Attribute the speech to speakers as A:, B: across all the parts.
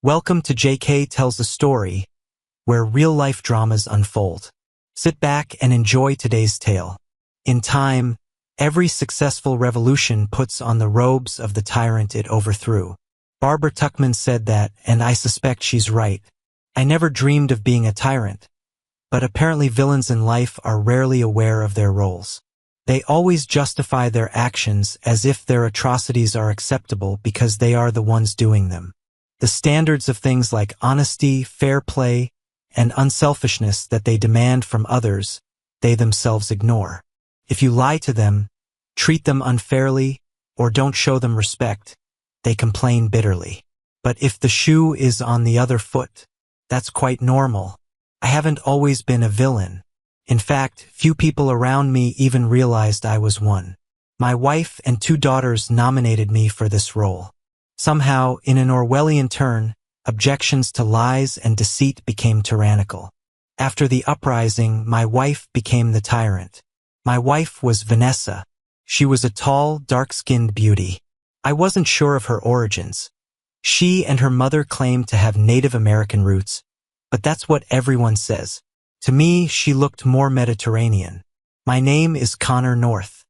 A: Welcome to JK Tells a Story, where real-life dramas unfold. Sit back and enjoy today's tale. In time, every successful revolution puts on the robes of the tyrant it overthrew. Barbara Tuchman said that, and I suspect she's right. I never dreamed of being a tyrant. But apparently villains in life are rarely aware of their roles. They always justify their actions as if their atrocities are acceptable because they are the ones doing them. The standards of things like honesty, fair play, and unselfishness that they demand from others, they themselves ignore. If you lie to them, treat them unfairly, or don't show them respect, they complain bitterly. But if the shoe is on the other foot, that's quite normal. I haven't always been a villain. In fact, few people around me even realized I was one. My wife and 2 daughters nominated me for this role. Somehow, in an Orwellian turn, objections to lies and deceit became tyrannical. After the uprising, my wife became the tyrant. My wife was Vanessa. She was a tall, dark-skinned beauty. I wasn't sure of her origins. She and her mother claimed to have Native American roots, but that's what everyone says. To me, she looked more Mediterranean. My name is Connor North.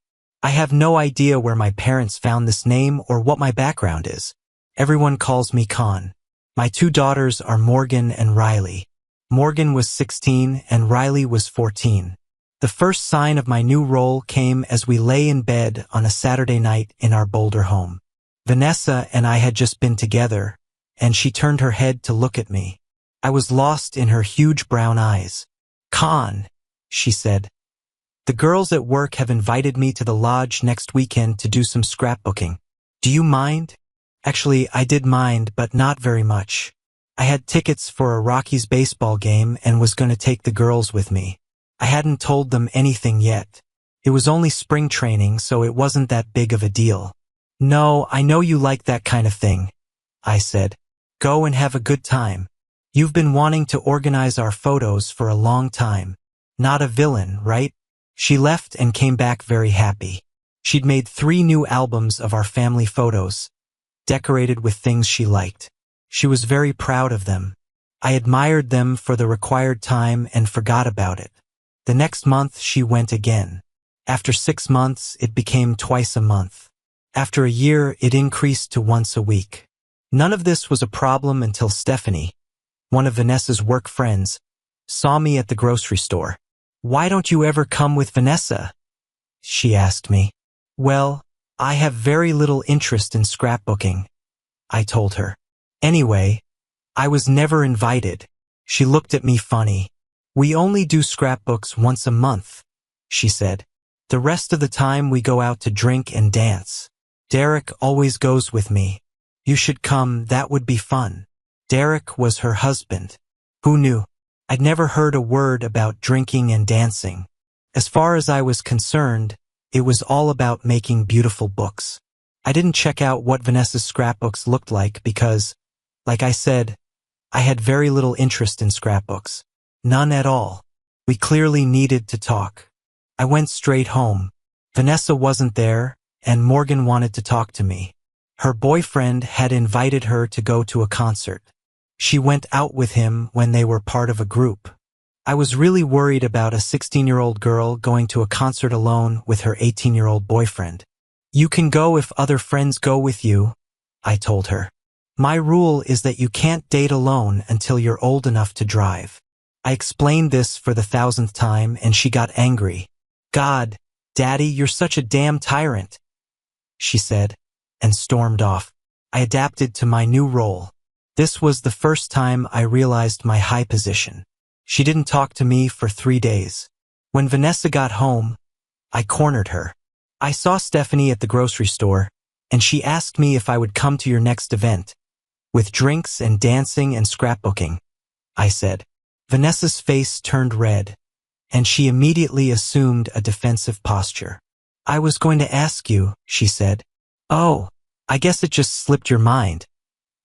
A: I have no idea where my parents found this name or what my background is. Everyone calls me Con. My 2 daughters are Morgan and Riley. Morgan was 16 and Riley was 14. The first sign of my new role came as we lay in bed on a Saturday night in our Boulder home. Vanessa and I had just been together, and she turned her head to look at me. I was lost in her huge brown eyes. "Con," she said. "The girls at work have invited me to the lodge next weekend to do some scrapbooking. Do you mind?" Actually, I did mind, but not very much. I had tickets for a Rockies baseball game and was going to take the girls with me. I hadn't told them anything yet. It was only spring training, so it wasn't that big of a deal. "No, I know you like that kind of thing," I said. "Go and have a good time. You've been wanting to organize our photos for a long time. Not a villain, right?" She left and came back very happy. She'd made 3 new albums of our family photos, decorated with things she liked. She was very proud of them. I admired them for the required time and forgot about it. The next month she went again. After 6 months, it became twice a month. After a year, it increased to once a week. None of this was a problem until Stephanie, one of Vanessa's work friends, saw me at the grocery store. "Why don't you ever come with Vanessa?" she asked me. "Well, I have very little interest in scrapbooking," I told her. Anyway, I was never invited. She looked at me funny. "We only do scrapbooks once a month," she said. "The rest of the time we go out to drink and dance. Derek always goes with me. You should come, that would be fun." Derek was her husband. Who knew? I'd never heard a word about drinking and dancing. As far as I was concerned, it was all about making beautiful books. I didn't check out what Vanessa's scrapbooks looked like because, like I said, I had very little interest in scrapbooks. None at all. We clearly needed to talk. I went straight home. Vanessa wasn't there, and Morgan wanted to talk to me. Her boyfriend had invited her to go to a concert. She went out with him when they were part of a group. I was really worried about a 16-year-old girl going to a concert alone with her 18-year-old boyfriend. "You can go if other friends go with you," I told her. "My rule is that you can't date alone until you're old enough to drive." I explained this for the 1,000th time and she got angry. "God, Daddy, you're such a damn tyrant," she said, and stormed off. I adapted to my new role. This was the first time I realized my high position. She didn't talk to me for 3 days. When Vanessa got home, I cornered her. "I saw Stephanie at the grocery store, and she asked me if I would come to your next event, with drinks and dancing and scrapbooking," I said. Vanessa's face turned red, and she immediately assumed a defensive posture. "I was going to ask you," she said. "Oh, I guess it just slipped your mind,"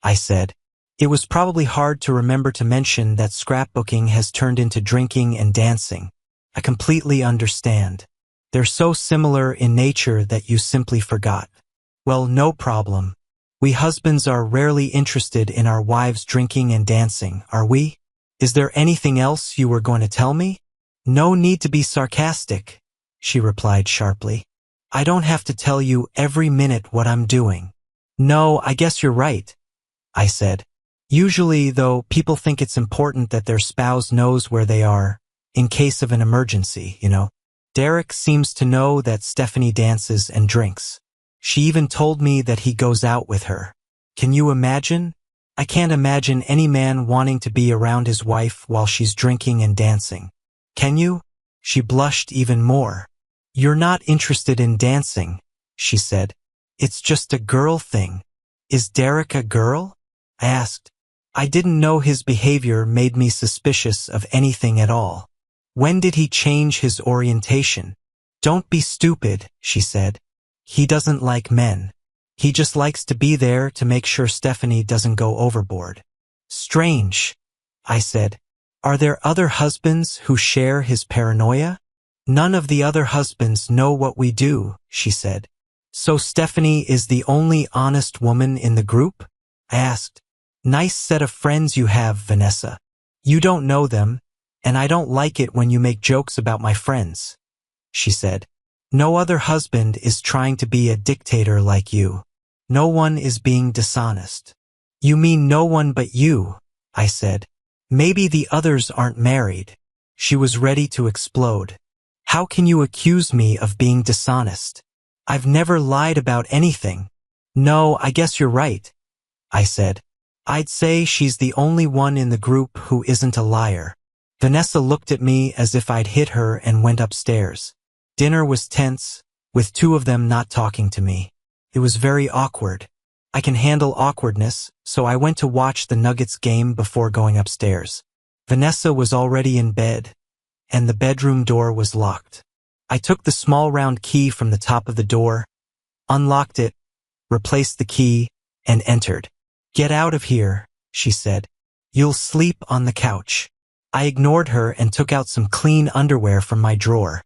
A: I said. It was probably hard to remember to mention that scrapbooking has turned into drinking and dancing. I completely understand. They're so similar in nature that you simply forgot. "Well, no problem. We husbands are rarely interested in our wives drinking and dancing, are we? Is there anything else you were going to tell me? No need to be sarcastic, she replied sharply. I don't have to tell you every minute what I'm doing. No, I guess you're right, I said. Usually, though, people think it's important that their spouse knows where they are, in case of an emergency, you know. Derek seems to know that Stephanie dances and drinks. She even told me that he goes out with her. Can you imagine? I can't imagine any man wanting to be around his wife while she's drinking and dancing. Can you? She blushed even more. You're not interested in dancing, she said. It's just a girl thing. Is Derek a girl? I asked. I didn't know his behavior made me suspicious of anything at all. When did he change his orientation? Don't be stupid, she said. He doesn't like men. He just likes to be there to make sure Stephanie doesn't go overboard. Strange, I said. Are there other husbands who share his paranoia? None of the other husbands know what we do, she said. So Stephanie is the only honest woman in the group? I asked. Nice set of friends you have, Vanessa. You don't know them, and I don't like it when you make jokes about my friends, she said. No other husband is trying to be a dictator like you. No one is being dishonest. You mean no one but you, I said. Maybe the others aren't married. She was ready to explode. How can you accuse me of being dishonest? I've never lied about anything. No, I guess you're right, I said. I'd say she's the only one in the group who isn't a liar. Vanessa looked at me as if I'd hit her and went upstairs. Dinner was tense, with two of them not talking to me. It was very awkward. I can handle awkwardness, so I went to watch the Nuggets game before going upstairs. Vanessa was already in bed, and the bedroom door was locked. I took the small round key from the top of the door, unlocked it, replaced the key, and entered. Get out of here, she said. You'll sleep on the couch. I ignored her and took out some clean underwear from my drawer.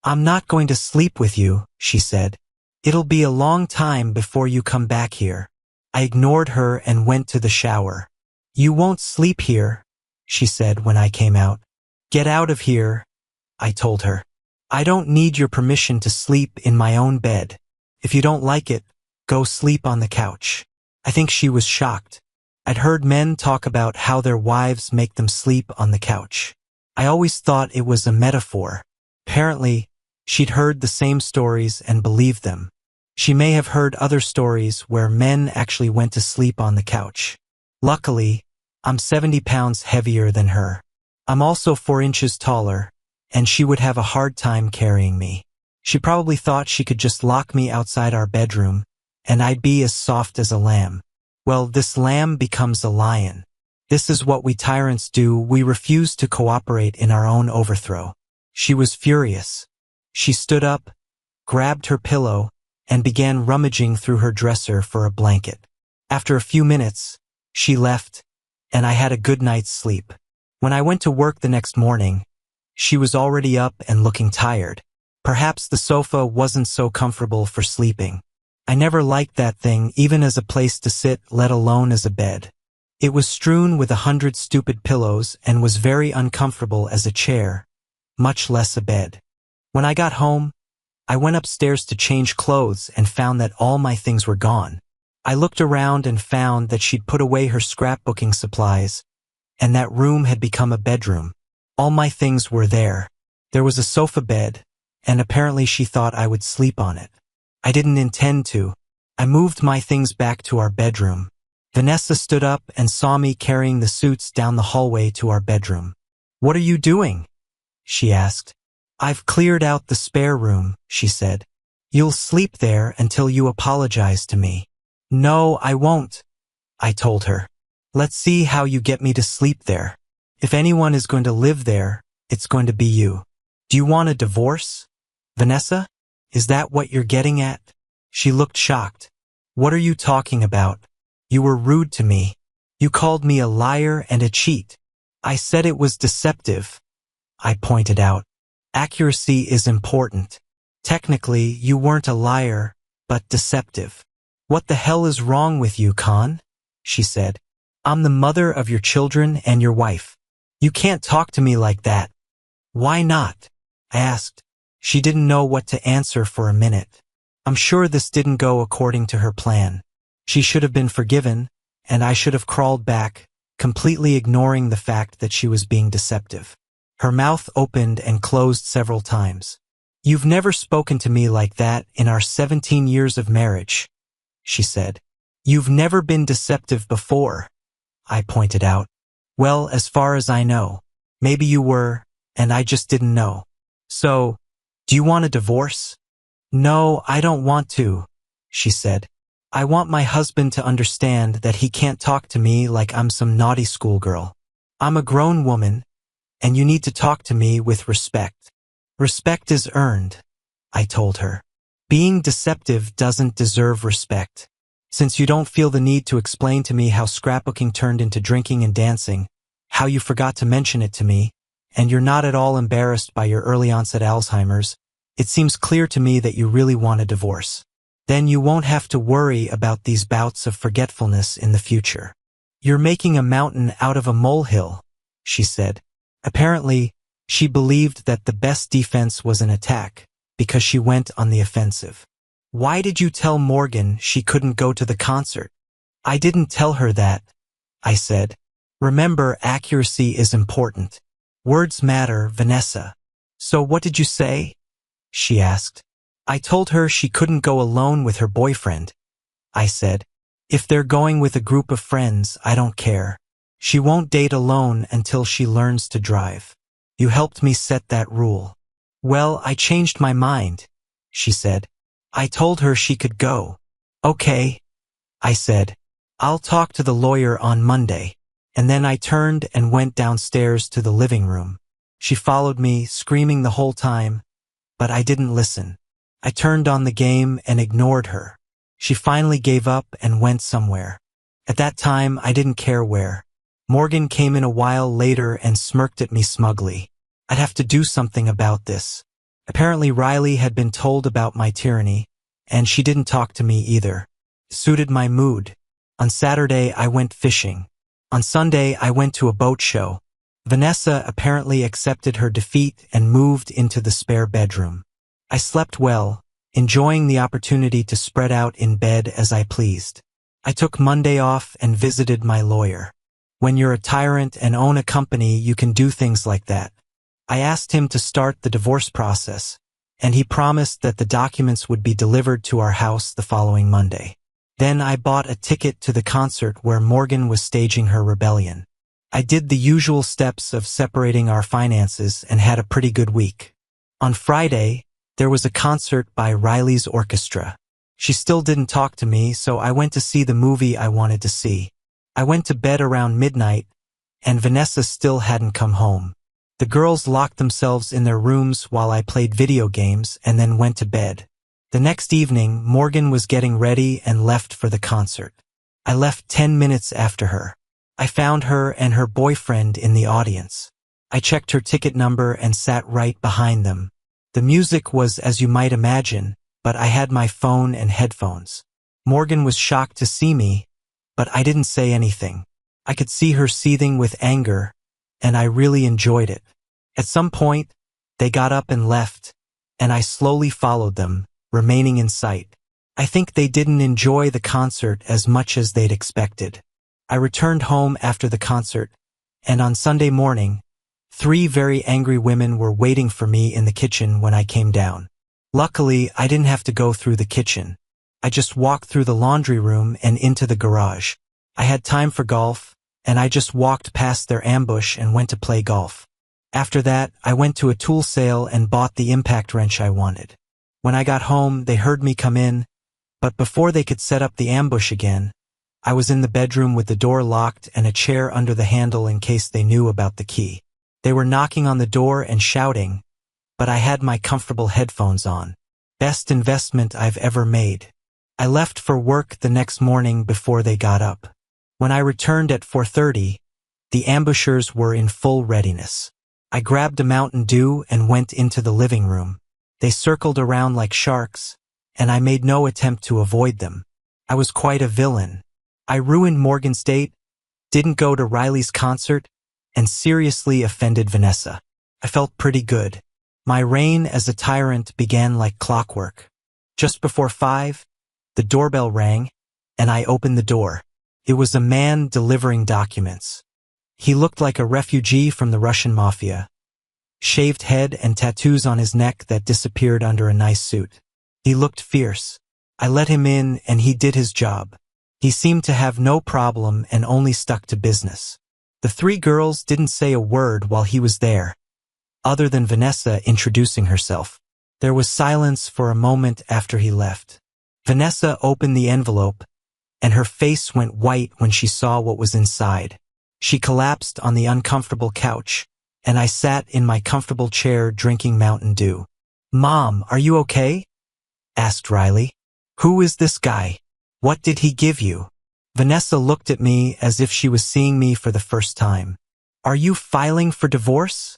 A: I'm not going to sleep with you, she said. It'll be a long time before you come back here. I ignored her and went to the shower. You won't sleep here, she said when I came out. Get out of here, I told her. I don't need your permission to sleep in my own bed. If you don't like it, go sleep on the couch. I think she was shocked. I'd heard men talk about how their wives make them sleep on the couch. I always thought it was a metaphor. Apparently, she'd heard the same stories and believed them. She may have heard other stories where men actually went to sleep on the couch. Luckily, I'm 70 pounds heavier than her. I'm also 4 inches taller, and she would have a hard time carrying me. She probably thought she could just lock me outside our bedroom, and I'd be as soft as a lamb. Well, this lamb becomes a lion. This is what we tyrants do. We refuse to cooperate in our own overthrow. She was furious. She stood up, grabbed her pillow, and began rummaging through her dresser for a blanket. After a few minutes, she left, and I had a good night's sleep. When I went to work the next morning, she was already up and looking tired. Perhaps the sofa wasn't so comfortable for sleeping. I never liked that thing even as a place to sit, let alone as a bed. It was strewn with 100 stupid pillows and was very uncomfortable as a chair, much less a bed. When I got home, I went upstairs to change clothes and found that all my things were gone. I looked around and found that she'd put away her scrapbooking supplies, and that room had become a bedroom. All my things were there. There was a sofa bed, and apparently she thought I would sleep on it. I didn't intend to. I moved my things back to our bedroom. Vanessa stood up and saw me carrying the suits down the hallway to our bedroom. "What are you doing?" she asked. "I've cleared out the spare room," she said. "You'll sleep there until you apologize to me." "No, I won't," I told her. "Let's see how you get me to sleep there. If anyone is going to live there, it's going to be you. Do you want a divorce, Vanessa? Is that what you're getting at?" She looked shocked. "What are you talking about? You were rude to me. You called me a liar and a cheat." "I said it was deceptive," I pointed out. "Accuracy is important. Technically, you weren't a liar, but deceptive." "What the hell is wrong with you, Con?" she said. "I'm the mother of your children and your wife. You can't talk to me like that." "Why not?" I asked. She didn't know what to answer for a minute. I'm sure this didn't go according to her plan. She should have been forgiven, and I should have crawled back, completely ignoring the fact that she was being deceptive. Her mouth opened and closed several times. "You've never spoken to me like that in our 17 years of marriage," she said. "You've never been deceptive before," I pointed out. "Well, as far as I know. Maybe you were, and I just didn't know. So, do you want a divorce?" "No, I don't want to," she said. "I want my husband to understand that he can't talk to me like I'm some naughty schoolgirl. I'm a grown woman, and you need to talk to me with respect." "Respect is earned," I told her. "Being deceptive doesn't deserve respect. Since you don't feel the need to explain to me how scrapbooking turned into drinking and dancing, how you forgot to mention it to me, and you're not at all embarrassed by your early onset Alzheimer's, it seems clear to me that you really want a divorce. Then you won't have to worry about these bouts of forgetfulness in the future. You're making a mountain out of a molehill," she said. Apparently, she believed that the best defense was an attack, because she went on the offensive. "Why did you tell Morgan she couldn't go to the concert?" "I didn't tell her that," I said. "Remember, accuracy is important. Words matter, Vanessa." "So what did you say?" she asked. "I told her she couldn't go alone with her boyfriend," I said. "If they're going with a group of friends, I don't care. She won't date alone until she learns to drive. You helped me set that rule." "Well, I changed my mind," she said. "I told her she could go." "Okay," I said. "I'll talk to the lawyer on Monday." And then I turned and went downstairs to the living room. She followed me, screaming the whole time, but I didn't listen. I turned on the game and ignored her. She finally gave up and went somewhere. At that time, I didn't care where. Morgan came in a while later and smirked at me smugly. I'd have to do something about this. Apparently Riley had been told about my tyranny, and she didn't talk to me either. It suited my mood. On Saturday, I went fishing. On Sunday, I went to a boat show. Vanessa apparently accepted her defeat and moved into the spare bedroom. I slept well, enjoying the opportunity to spread out in bed as I pleased. I took Monday off and visited my lawyer. When you're a tyrant and own a company, you can do things like that. I asked him to start the divorce process, and he promised that the documents would be delivered to our house the following Monday. Then I bought a ticket to the concert where Morgan was staging her rebellion. I did the usual steps of separating our finances and had a pretty good week. On Friday, there was a concert by Riley's orchestra. She still didn't talk to me, so I went to see the movie I wanted to see. I went to bed around midnight, and Vanessa still hadn't come home. The girls locked themselves in their rooms while I played video games and then went to bed. The next evening, Morgan was getting ready and left for the concert. I left 10 minutes after her. I found her and her boyfriend in the audience. I checked her ticket number and sat right behind them. The music was as you might imagine, but I had my phone and headphones. Morgan was shocked to see me, but I didn't say anything. I could see her seething with anger, and I really enjoyed it. At some point, they got up and left, and I slowly followed them, remaining in sight. I think they didn't enjoy the concert as much as they'd expected. I returned home after the concert, and on Sunday morning, 3 very angry women were waiting for me in the kitchen when I came down. Luckily, I didn't have to go through the kitchen. I just walked through the laundry room and into the garage. I had time for golf, and I just walked past their ambush and went to play golf. After that, I went to a tool sale and bought the impact wrench I wanted. When I got home, they heard me come in, but before they could set up the ambush again, I was in the bedroom with the door locked and a chair under the handle in case they knew about the key. They were knocking on the door and shouting, but I had my comfortable headphones on. Best investment I've ever made. I left for work the next morning before they got up. When I returned at 4:30, the ambushers were in full readiness. I grabbed a Mountain Dew and went into the living room. They circled around like sharks, and I made no attempt to avoid them. I was quite a villain. I ruined Morgan's date, didn't go to Riley's concert, and seriously offended Vanessa. I felt pretty good. My reign as a tyrant began like clockwork. Just before 5, the doorbell rang, and I opened the door. It was a man delivering documents. He looked like a refugee from the Russian mafia. Shaved head and tattoos on his neck that disappeared under a nice suit. He looked fierce. I let him in and he did his job. He seemed to have no problem and only stuck to business. The 3 girls didn't say a word while he was there, other than Vanessa introducing herself. There was silence for a moment after he left. Vanessa opened the envelope, and her face went white when she saw what was inside. She collapsed on the uncomfortable couch, and I sat in my comfortable chair drinking Mountain Dew. "Mom, are you okay?" asked Riley. "Who is this guy? What did he give you?" Vanessa looked at me as if she was seeing me for the first time. "Are you filing for divorce?"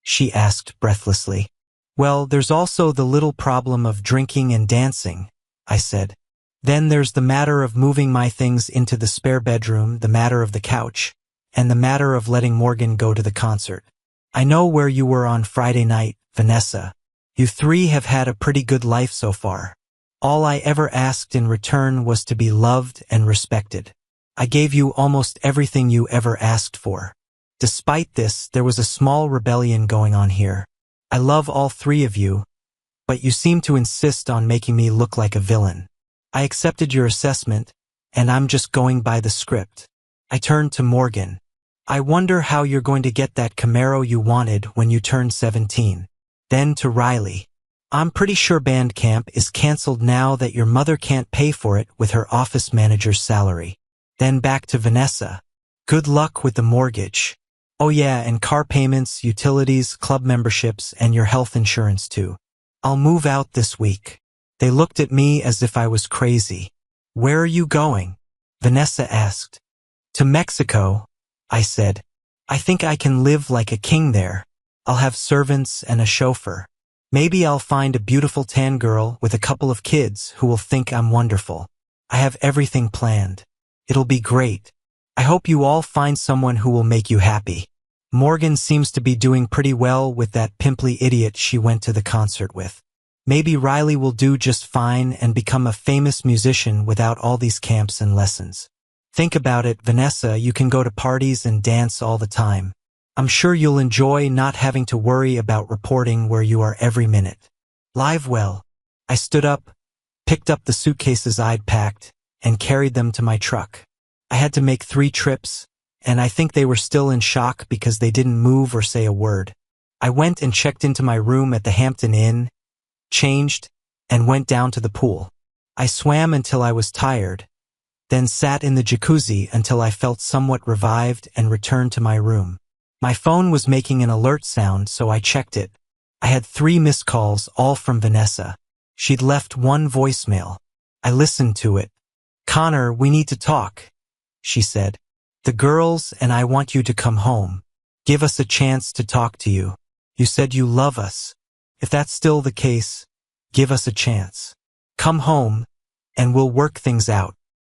A: she asked breathlessly. "Well, there's also the little problem of drinking and dancing," I said. "Then there's the matter of moving my things into the spare bedroom, the matter of the couch, and the matter of letting Morgan go to the concert. I know where you were on Friday night, Vanessa. You 3 have had a pretty good life so far. All I ever asked in return was to be loved and respected. I gave you almost everything you ever asked for. Despite this, there was a small rebellion going on here. I love all 3 of you, but you seem to insist on making me look like a villain. I accepted your assessment, and I'm just going by the script." I turned to Morgan. "I wonder how you're going to get that Camaro you wanted when you turned 17. Then to Riley. "I'm pretty sure band camp is canceled now that your mother can't pay for it with her office manager's salary." Then back to Vanessa. "Good luck with the mortgage. Oh yeah, and car payments, utilities, club memberships, and your health insurance too. I'll move out this week." They looked at me as if I was crazy. "Where are you going?" Vanessa asked. "To Mexico," I said. "I think I can live like a king there. I'll have servants and a chauffeur. Maybe I'll find a beautiful tan girl with a couple of kids who will think I'm wonderful. I have everything planned. It'll be great. I hope you all find someone who will make you happy." Morgan seems to be doing pretty well with that pimply idiot she went to the concert with. Maybe Riley will do just fine and become a famous musician without all these camps and lessons. Think about it, Vanessa, you can go to parties and dance all the time. I'm sure you'll enjoy not having to worry about reporting where you are every minute. Live well. I stood up, picked up the suitcases I'd packed, and carried them to my truck. I had to make 3 trips, and I think they were still in shock because they didn't move or say a word. I went and checked into my room at the Hampton Inn, changed, and went down to the pool. I swam until I was tired, then sat in the jacuzzi until I felt somewhat revived and returned to my room. My phone was making an alert sound, so I checked it. I had 3 missed calls, all from Vanessa. She'd left 1 voicemail. I listened to it. "Connor, we need to talk," she said. "The girls and I want you to come home. Give us a chance to talk to you. You said you love us. If that's still the case, give us a chance. Come home, and we'll work things out."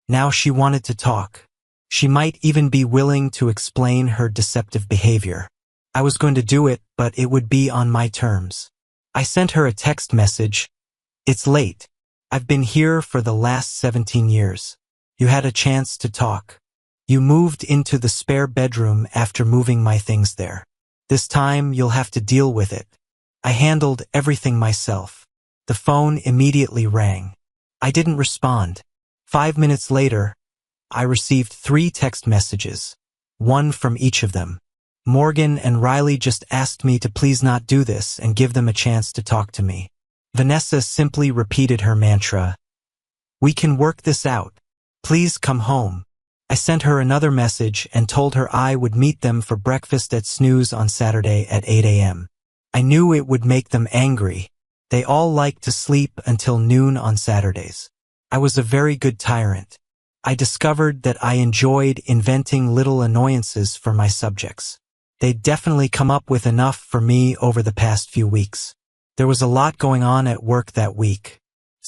A: Now she wanted to talk. She might even be willing to explain her deceptive behavior. I was going to do it, but it would be on my terms. I sent her a text message. "It's late. I've been here for the last 17 years. You had a chance to talk. You moved into the spare bedroom after moving my things there. This time you'll have to deal with it. I handled everything myself." The phone immediately rang. I didn't respond. 5 minutes later, I received 3 text messages, 1 from each of them. Morgan and Riley just asked me to please not do this and give them a chance to talk to me. Vanessa simply repeated her mantra. "We can work this out. Please come home." I sent her another message and told her I would meet them for breakfast at Snooze on Saturday at 8 a.m. I knew it would make them angry. They all like to sleep until noon on Saturdays. I was a very good tyrant. I discovered that I enjoyed inventing little annoyances for my subjects. They'd definitely come up with enough for me over the past few weeks. There was a lot going on at work that week.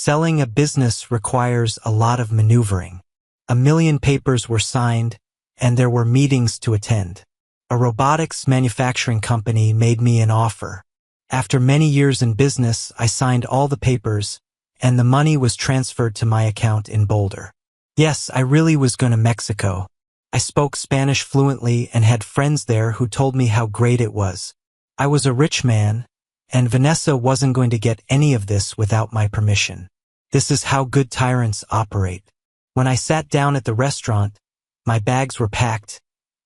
A: Selling a business requires a lot of maneuvering. 1,000,000 papers were signed, and there were meetings to attend. A robotics manufacturing company made me an offer. After many years in business, I signed all the papers, and the money was transferred to my account in Boulder. Yes, I really was going to Mexico. I spoke Spanish fluently and had friends there who told me how great it was. I was a rich man, and Vanessa wasn't going to get any of this without my permission. This is how good tyrants operate. When I sat down at the restaurant, my bags were packed,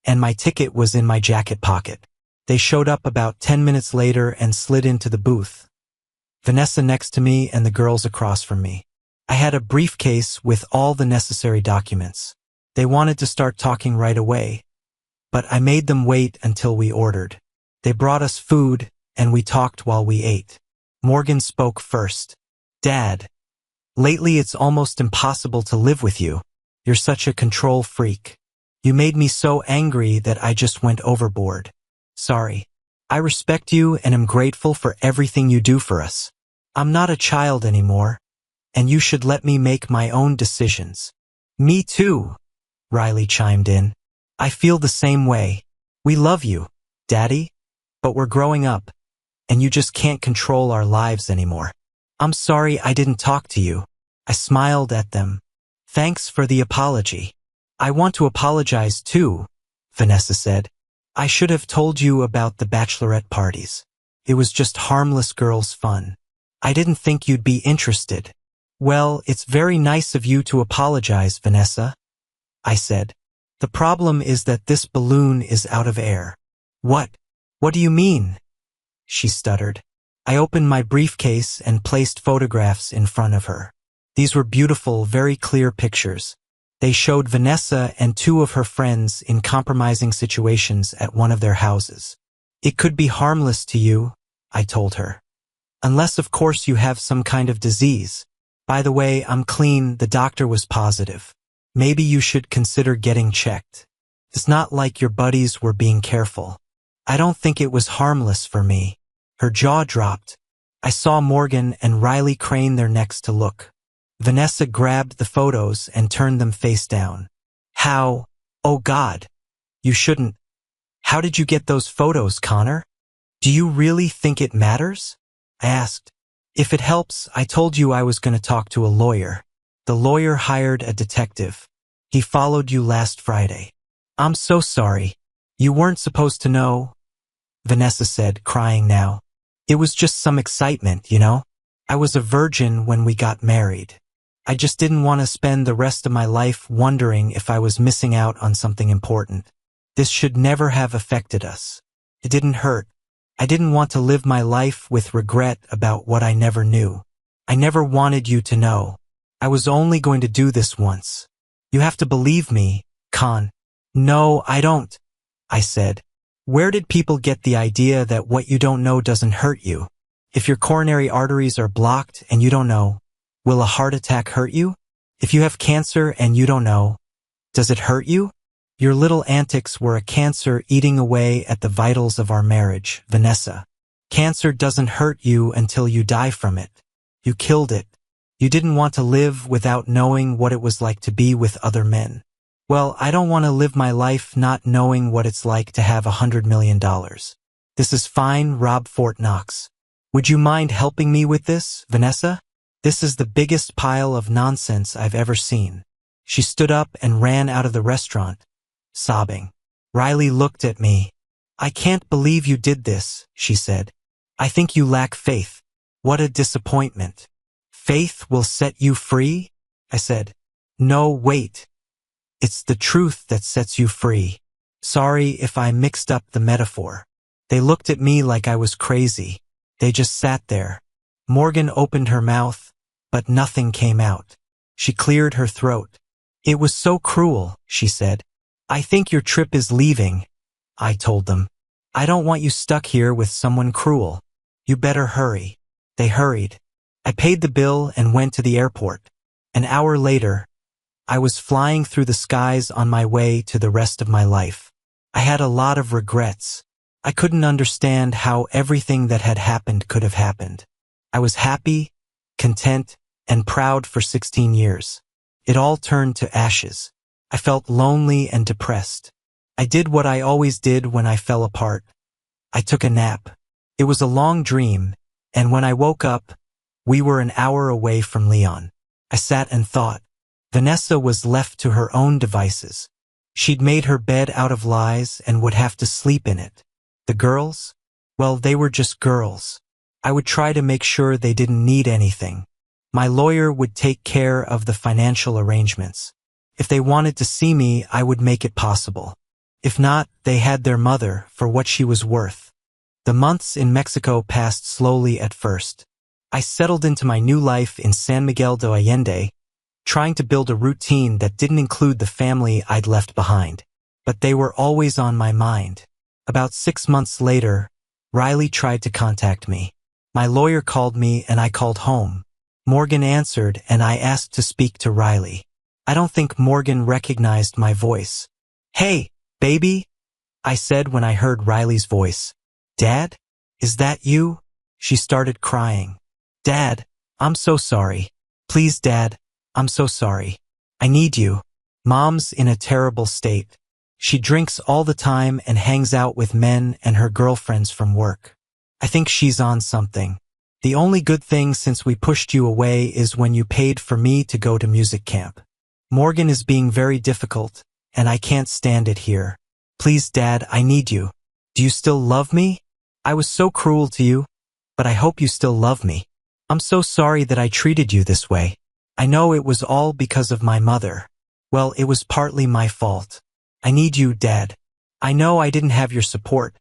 A: and my ticket was in my jacket pocket. They showed up about 10 minutes later and slid into the booth. Vanessa next to me and the girls across from me. I had a briefcase with all the necessary documents. They wanted to start talking right away, but I made them wait until we ordered. They brought us food, and we talked while we ate. Morgan spoke first. Dad, lately it's almost impossible to live with you. You're such a control freak. You made me so angry that I just went overboard. Sorry. I respect you and am grateful for everything you do for us. I'm not a child anymore, and you should let me make my own decisions. Me too, Riley chimed in. I feel the same way. We love you, Daddy, but we're growing up, and you just can't control our lives anymore. I'm sorry I didn't talk to you. I smiled at them. Thanks for the apology. I want to apologize too, Vanessa said. I should have told you about the bachelorette parties. It was just harmless girls' fun. I didn't think you'd be interested. Well, it's very nice of you to apologize, Vanessa, I said. The problem is that this balloon is out of air. What? What do you mean? She stuttered. I opened my briefcase and placed photographs in front of her. These were beautiful, very clear pictures. They showed Vanessa and 2 of her friends in compromising situations at one of their houses. It could be harmless to you, I told her. Unless, of course, you have some kind of disease. By the way, I'm clean, the doctor was positive. Maybe you should consider getting checked. It's not like your buddies were being careful. I don't think it was harmless for me. Her jaw dropped. I saw Morgan and Riley crane their necks to look. Vanessa grabbed the photos and turned them face down. How? Oh God. You shouldn't. How did you get those photos, Connor? Do you really think it matters? I asked. If it helps, I told you I was going to talk to a lawyer. The lawyer hired a detective. He followed you last Friday. I'm so sorry. You weren't supposed to know, Vanessa said, crying now. It was just some excitement, you know? I was a virgin when we got married. I just didn't want to spend the rest of my life wondering if I was missing out on something important. This should never have affected us. It didn't hurt. I didn't want to live my life with regret about what I never knew. I never wanted you to know. I was only going to do this once. You have to believe me, Con. No, I don't, I said. Where did people get the idea that what you don't know doesn't hurt you? If your coronary arteries are blocked and you don't know, will a heart attack hurt you? If you have cancer and you don't know, does it hurt you? Your little antics were a cancer eating away at the vitals of our marriage, Vanessa. Cancer doesn't hurt you until you die from it. You killed it. You didn't want to live without knowing what it was like to be with other men. Well, I don't want to live my life not knowing what it's like to have $100 million. This is fine, Rob Fort Knox. Would you mind helping me with this, Vanessa? This is the biggest pile of nonsense I've ever seen. She stood up and ran out of the restaurant, sobbing. Riley looked at me. I can't believe you did this, she said. I think you lack faith. What a disappointment. Faith will set you free? I said. No, wait. It's the truth that sets you free. Sorry if I mixed up the metaphor. They looked at me like I was crazy. They just sat there. Morgan opened her mouth, but nothing came out. She cleared her throat. It was so cruel, she said. I think your trip is leaving, I told them. I don't want you stuck here with someone cruel. You better hurry. They hurried. I paid the bill and went to the airport. An hour later, I was flying through the skies on my way to the rest of my life. I had a lot of regrets. I couldn't understand how everything that had happened could have happened. I was happy, content, and proud for 16 years. It all turned to ashes. I felt lonely and depressed. I did what I always did when I fell apart. I took a nap. It was a long dream, and when I woke up, we were an hour away from Leon. I sat and thought. Vanessa was left to her own devices. She'd made her bed out of lies and would have to sleep in it. The girls? Well, they were just girls. I would try to make sure they didn't need anything. My lawyer would take care of the financial arrangements. If they wanted to see me, I would make it possible. If not, they had their mother for what she was worth. The months in Mexico passed slowly at first. I settled into my new life in San Miguel de Allende, trying to build a routine that didn't include the family I'd left behind. But they were always on my mind. About 6 months later, Riley tried to contact me. My lawyer called me and I called home. Morgan answered and I asked to speak to Riley. I don't think Morgan recognized my voice. "Hey, baby," I said when I heard Riley's voice. "Dad? Is that you?" She started crying. "Dad, I'm so sorry. Please, Dad, I'm so sorry. I need you. Mom's in a terrible state. She drinks all the time and hangs out with men and her girlfriends from work. I think she's on something. The only good thing since we pushed you away is when you paid for me to go to music camp. Morgan is being very difficult, and I can't stand it here. Please, Dad, I need you. Do you still love me? I was so cruel to you, but I hope you still love me. I'm so sorry that I treated you this way. I know it was all because of my mother. Well, it was partly my fault. I need you, Dad. I know I didn't have your support,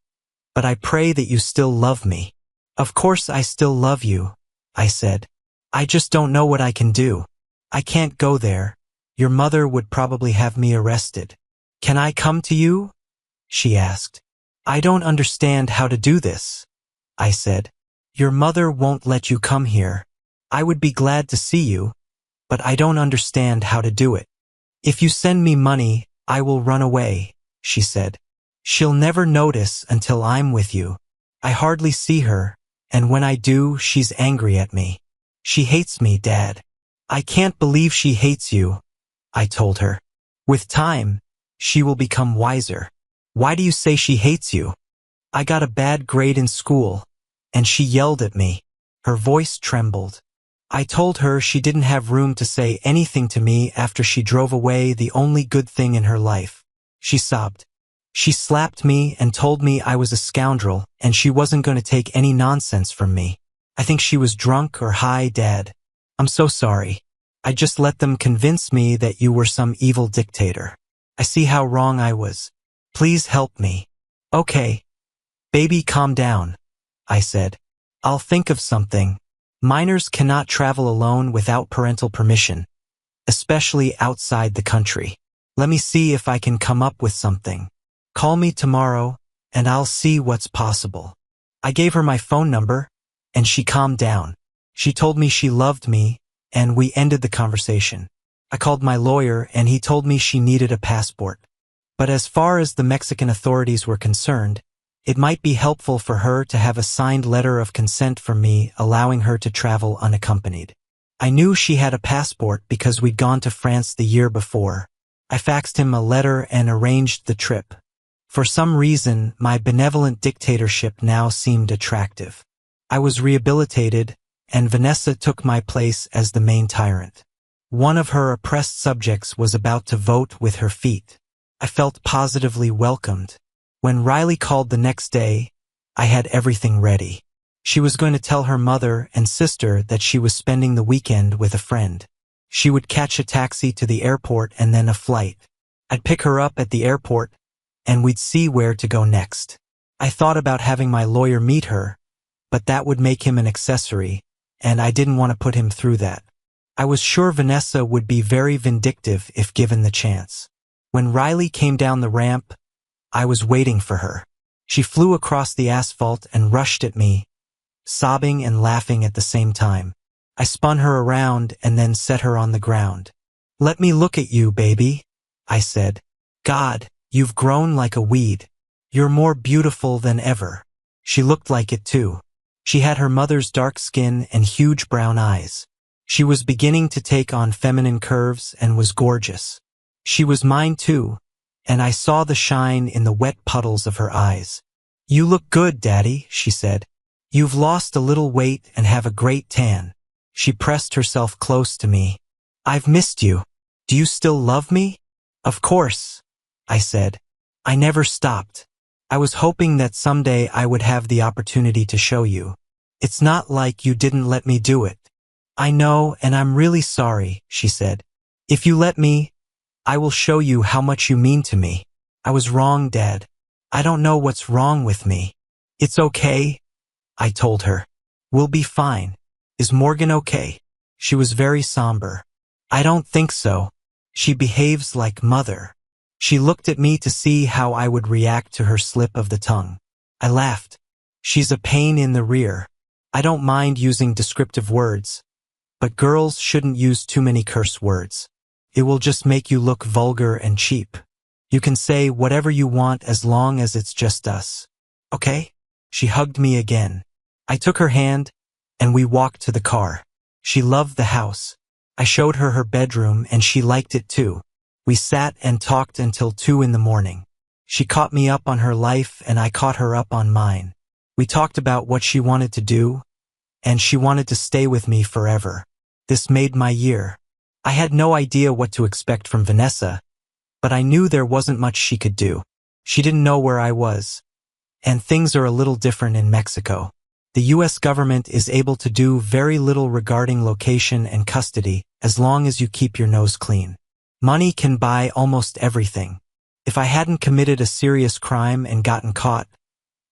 A: but I pray that you still love me." "Of course I still love you," I said. "I just don't know what I can do. I can't go there. Your mother would probably have me arrested." "Can I come to you?" she asked. "I don't understand how to do this," I said. "Your mother won't let you come here. I would be glad to see you, but I don't understand how to do it." "If you send me money, I will run away," she said. "She'll never notice until I'm with you. I hardly see her, and when I do, she's angry at me. She hates me, Dad." "I can't believe she hates you," I told her. "With time, she will become wiser." "Why do you say she hates you?" "I got a bad grade in school, and she yelled at me." Her voice trembled. I told her she didn't have room to say anything to me after she drove away the only good thing in her life. She sobbed. She slapped me and told me I was a scoundrel and she wasn't going to take any nonsense from me. I think she was drunk or high, Dad. I'm so sorry. I just let them convince me that you were some evil dictator. I see how wrong I was. Please help me. Okay. Baby, calm down, I said. I'll think of something. Minors cannot travel alone without parental permission, especially outside the country. Let me see if I can come up with something. Call me tomorrow, and I'll see what's possible. I gave her my phone number, and she calmed down. She told me she loved me, and we ended the conversation. I called my lawyer, and he told me she needed a passport. But as far as the Mexican authorities were concerned, it might be helpful for her to have a signed letter of consent from me allowing her to travel unaccompanied. I knew she had a passport because we'd gone to France the year before. I faxed him a letter and arranged the trip. For some reason, my benevolent dictatorship now seemed attractive. I was rehabilitated, and Vanessa took my place as the main tyrant. One of her oppressed subjects was about to vote with her feet. I felt positively welcomed. When Riley called the next day, I had everything ready. She was going to tell her mother and sister that she was spending the weekend with a friend. She would catch a taxi to the airport and then a flight. I'd pick her up at the airport, and we'd see where to go next. I thought about having my lawyer meet her, but that would make him an accessory, and I didn't want to put him through that. I was sure Vanessa would be very vindictive if given the chance. When Riley came down the ramp, I was waiting for her. She flew across the asphalt and rushed at me, sobbing and laughing at the same time. I spun her around and then set her on the ground. "Let me look at you, baby," I said. "God, you've grown like a weed. You're more beautiful than ever." She looked like it too. She had her mother's dark skin and huge brown eyes. She was beginning to take on feminine curves and was gorgeous. She was mine too, and I saw the shine in the wet puddles of her eyes. "You look good, Daddy," she said. "You've lost a little weight and have a great tan." She pressed herself close to me. "I've missed you. Do you still love me?" "Of course," I said. "I never stopped. I was hoping that someday I would have the opportunity to show you. It's not like you didn't let me do it." "I know, and I'm really sorry," she said. "If you let me, I will show you how much you mean to me." "I was wrong, Dad. I don't know what's wrong with me." "It's okay," I told her. "We'll be fine. Is Morgan okay?" She was very somber. "I don't think so. She behaves like Mother." She looked at me to see how I would react to her slip of the tongue. I laughed. "She's a pain in the rear." I don't mind using descriptive words, but girls shouldn't use too many curse words. It will just make you look vulgar and cheap. You can say whatever you want as long as it's just us. Okay? She hugged me again. I took her hand, and we walked to the car. She loved the house. I showed her her bedroom, and she liked it too. We sat and talked until 2 in the morning. She caught me up on her life, and I caught her up on mine. We talked about what she wanted to do, and she wanted to stay with me forever. This made my year. I had no idea what to expect from Vanessa, but I knew there wasn't much she could do. She didn't know where I was, and things are a little different in Mexico. The U.S. government is able to do very little regarding location and custody as long as you keep your nose clean. Money can buy almost everything. If I hadn't committed a serious crime and gotten caught,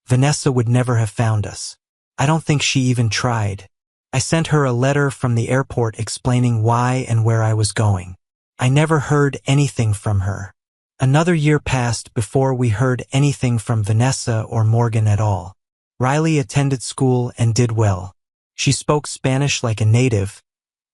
A: Vanessa would never have found us. I don't think she even tried. I sent her a letter from the airport explaining why and where I was going. I never heard anything from her. Another year passed before we heard anything from Vanessa or Morgan at all. Riley attended school and did well. She spoke Spanish like a native,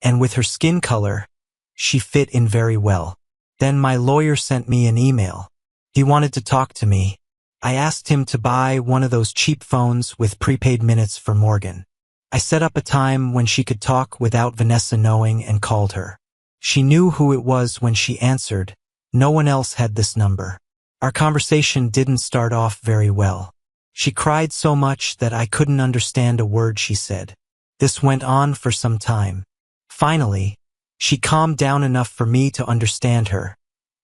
A: and with her skin color, she fit in very well. Then my lawyer sent me an email. He wanted to talk to me. I asked him to buy one of those cheap phones with prepaid minutes for Morgan. I set up a time when she could talk without Vanessa knowing and called her. She knew who it was when she answered. No one else had this number. Our conversation didn't start off very well. She cried so much that I couldn't understand a word she said. This went on for some time. Finally, she calmed down enough for me to understand her,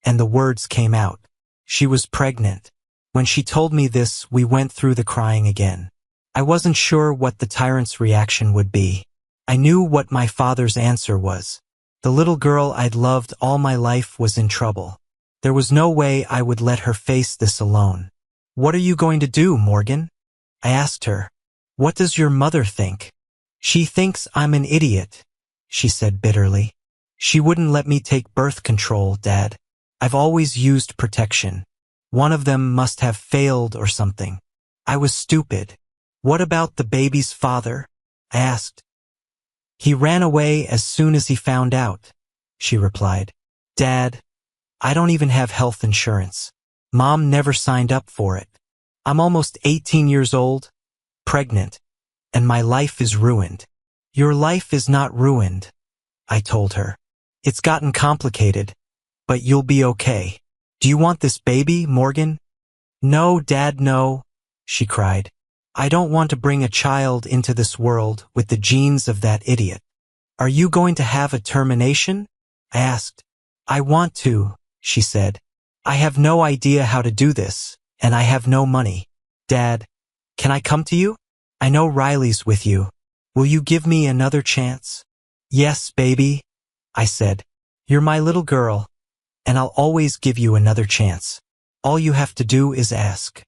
A: and the words came out. She was pregnant. When she told me this, we went through the crying again. I wasn't sure what the tyrant's reaction would be. I knew what my father's answer was. The little girl I'd loved all my life was in trouble. There was no way I would let her face this alone. "What are you going to do, Morgan?" I asked her. "What does your mother think?" "She thinks I'm an idiot," she said bitterly. "She wouldn't let me take birth control, Dad. I've always used protection. One of them must have failed or something. I was stupid." "What about the baby's father?" I asked. "He ran away as soon as he found out," she replied. "Dad, I don't even have health insurance. Mom never signed up for it. I'm almost 18 years old, pregnant, and my life is ruined." "Your life is not ruined," I told her. "It's gotten complicated, but you'll be okay. Do you want this baby, Morgan?" "No, Dad, no," she cried. "I don't want to bring a child into this world with the genes of that idiot." "Are you going to have a termination?" I asked. "I want to," she said. "I have no idea how to do this, and I have no money. Dad, can I come to you? I know Riley's with you. Will you give me another chance?" "Yes, baby," I said. "You're my little girl, and I'll always give you another chance. All you have to do is ask."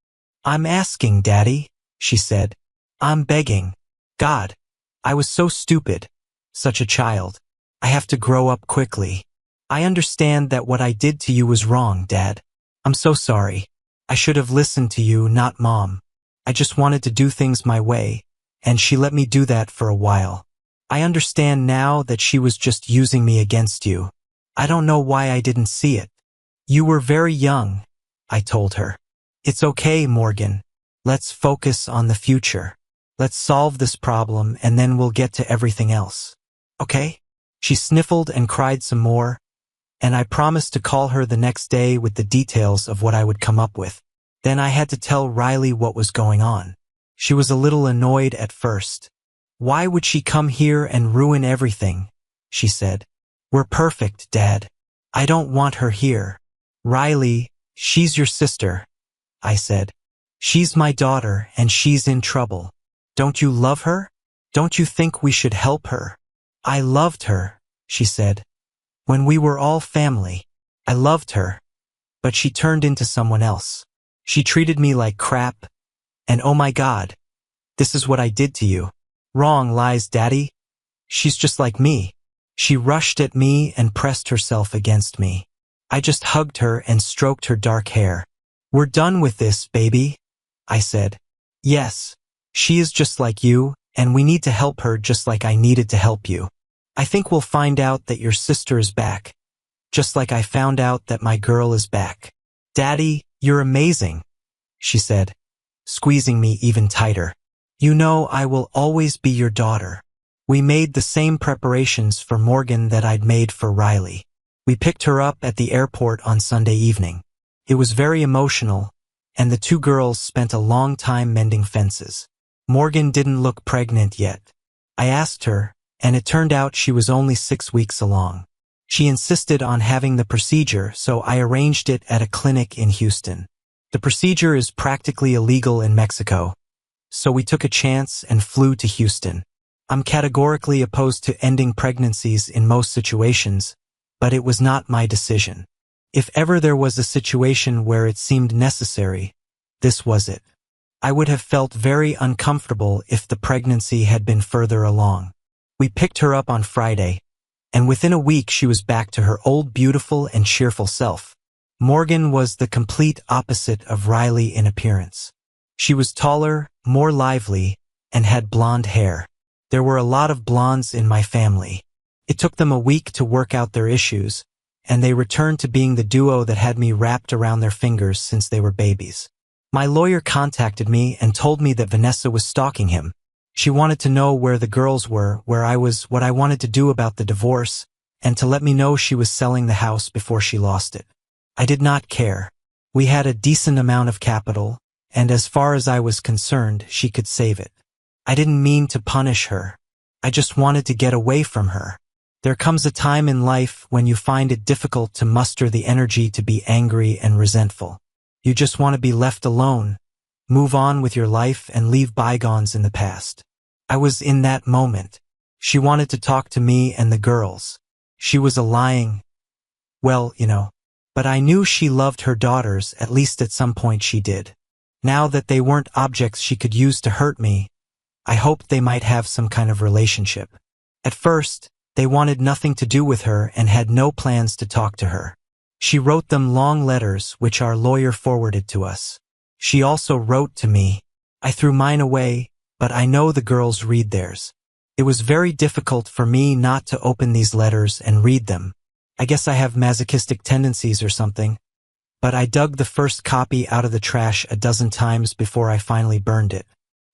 A: "I'm asking, Daddy," she said. "I'm begging. God, I was so stupid. Such a child. I have to grow up quickly. I understand that what I did to you was wrong, Dad. I'm so sorry. I should have listened to you, not Mom. I just wanted to do things my way, and she let me do that for a while. I understand now that she was just using me against you. I don't know why I didn't see it." "You were very young," I told her. "It's okay, Morgan. Let's focus on the future. Let's solve this problem and then we'll get to everything else. Okay?" She sniffled and cried some more, and I promised to call her the next day with the details of what I would come up with. Then I had to tell Riley what was going on. She was a little annoyed at first. "Why would she come here and ruin everything?" she said. "We're perfect, Dad. I don't want her here." "Riley, she's your sister," I said. "She's my daughter and she's in trouble. Don't you love her? Don't you think we should help her?" "I loved her," she said. "When we were all family. I loved her. But she turned into someone else. She treated me like crap. And oh my God, this is what I did to you." "Wrong lies, Daddy. She's just like me." She rushed at me and pressed herself against me. I just hugged her and stroked her dark hair. "We're done with this, baby," I said. "Yes, she is just like you, and we need to help her just like I needed to help you. I think we'll find out that your sister is back, just like I found out that my girl is back." "Daddy, you're amazing," she said, squeezing me even tighter. "You know I will always be your daughter." We made the same preparations for Morgan that I'd made for Riley. We picked her up at the airport on Sunday evening. It was very emotional, and the two girls spent a long time mending fences. Morgan didn't look pregnant yet. I asked her, and it turned out she was only 6 weeks along. She insisted on having the procedure, so I arranged it at a clinic in Houston. The procedure is practically illegal in Mexico, so we took a chance and flew to Houston. I'm categorically opposed to ending pregnancies in most situations, but it was not my decision. If ever there was a situation where it seemed necessary, this was it. I would have felt very uncomfortable if the pregnancy had been further along. We picked her up on Friday, and within a week she was back to her old beautiful and cheerful self. Morgan was the complete opposite of Riley in appearance. She was taller, more lively, and had blonde hair. There were a lot of blondes in my family. It took them a week to work out their issues, and they returned to being the duo that had me wrapped around their fingers since they were babies. My lawyer contacted me and told me that Vanessa was stalking him. She wanted to know where the girls were, where I was, what I wanted to do about the divorce, and to let me know she was selling the house before she lost it. I did not care. We had a decent amount of capital, and as far as I was concerned, she could save it. I didn't mean to punish her. I just wanted to get away from her. There comes a time in life when you find it difficult to muster the energy to be angry and resentful. You just want to be left alone, move on with your life and leave bygones in the past. I was in that moment. She wanted to talk to me and the girls. She was lying. Well, but I knew she loved her daughters, at least at some point she did. Now that they weren't objects she could use to hurt me, I hoped they might have some kind of relationship. At first, they wanted nothing to do with her and had no plans to talk to her. She wrote them long letters, which our lawyer forwarded to us. She also wrote to me. I threw mine away, but I know the girls read theirs. It was very difficult for me not to open these letters and read them. I guess I have masochistic tendencies or something, but I dug the first copy out of the trash a dozen times before I finally burned it.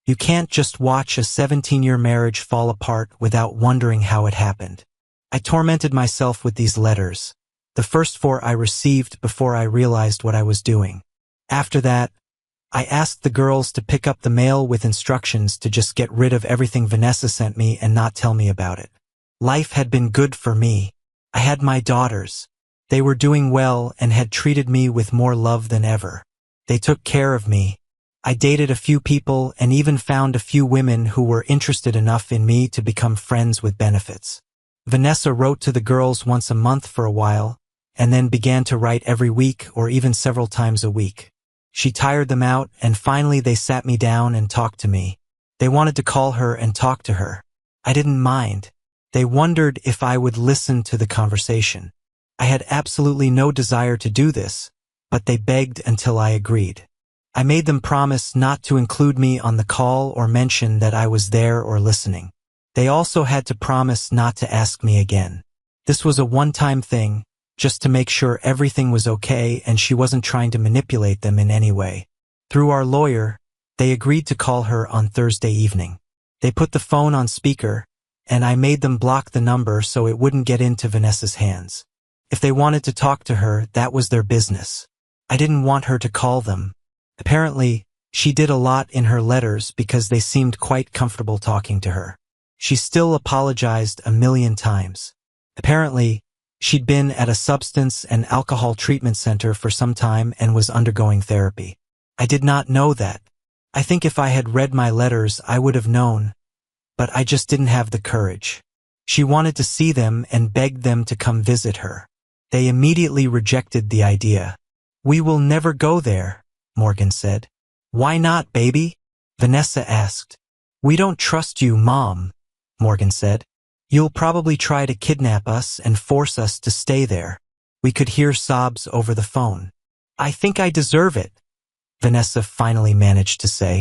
A: You can't just watch a 17-year marriage fall apart without wondering how it happened. I tormented myself with these letters. The first 4 I received before I realized what I was doing. After that, I asked the girls to pick up the mail with instructions to just get rid of everything Vanessa sent me and not tell me about it. Life had been good for me. I had my daughters. They were doing well and had treated me with more love than ever. They took care of me. I dated a few people and even found a few women who were interested enough in me to become friends with benefits. Vanessa wrote to the girls once a month for a while, and then began to write every week or even several times a week. She tired them out, and finally they sat me down and talked to me. They wanted to call her and talk to her. I didn't mind. They wondered if I would listen to the conversation. I had absolutely no desire to do this, but they begged until I agreed. I made them promise not to include me on the call or mention that I was there or listening. They also had to promise not to ask me again. This was a one-time thing, just to make sure everything was okay and she wasn't trying to manipulate them in any way. Through our lawyer, they agreed to call her on Thursday evening. They put the phone on speaker, and I made them block the number so it wouldn't get into Vanessa's hands. If they wanted to talk to her, that was their business. I didn't want her to call them. Apparently, she did a lot in her letters because they seemed quite comfortable talking to her. She still apologized a million times. Apparently, she'd been at a substance and alcohol treatment center for some time and was undergoing therapy. I did not know that. I think if I had read my letters, I would have known, but I just didn't have the courage. She wanted to see them and begged them to come visit her. They immediately rejected the idea. "We will never go there," Morgan said. "Why not, baby?" Vanessa asked. "We don't trust you, Mom," Morgan said. "You'll probably try to kidnap us and force us to stay there." We could hear sobs over the phone. "I think I deserve it," Vanessa finally managed to say.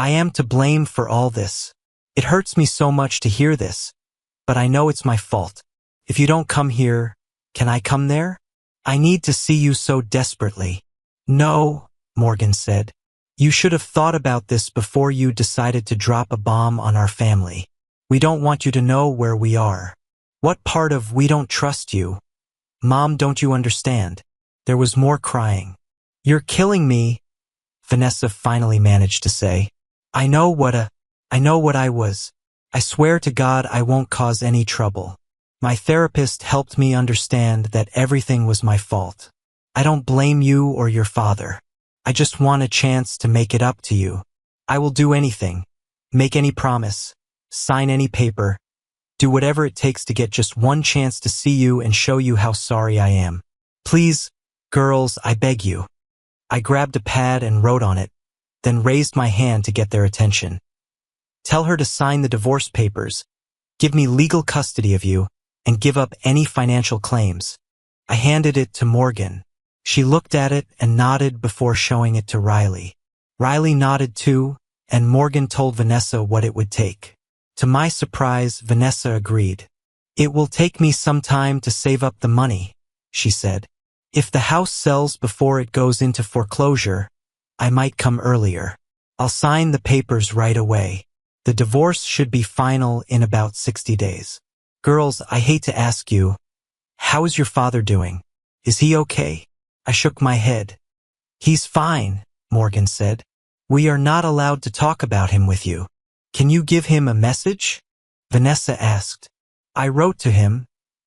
A: "I am to blame for all this. It hurts me so much to hear this, but I know it's my fault. If you don't come here, can I come there? I need to see you so desperately." "No," Morgan said. "You should have thought about this before you decided to drop a bomb on our family. We don't want you to know where we are." "What part of we don't trust you? Mom, don't you understand?" There was more crying. "You're killing me," Vanessa finally managed to say. I know what I was. I swear to God I won't cause any trouble. My therapist helped me understand that everything was my fault. I don't blame you or your father. I just want a chance to make it up to you. I will do anything, make any promise, sign any paper, do whatever it takes to get just one chance to see you and show you how sorry I am. Please, girls, I beg you. I grabbed a pad and wrote on it, then raised my hand to get their attention. Tell her to sign the divorce papers, give me legal custody of you, and give up any financial claims. I handed it to Morgan. She looked at it and nodded before showing it to Riley. Riley nodded too, and Morgan told Vanessa what it would take. To my surprise, Vanessa agreed. "It will take me some time to save up the money," she said. "If the house sells before it goes into foreclosure, I might come earlier. I'll sign the papers right away. The divorce should be final in about 60 days. Girls, I hate to ask you, how is your father doing? Is he okay?" I shook my head. "He's fine," Morgan said. "We are not allowed to talk about him with you. Can you give him a message?" Vanessa asked. "I wrote to him,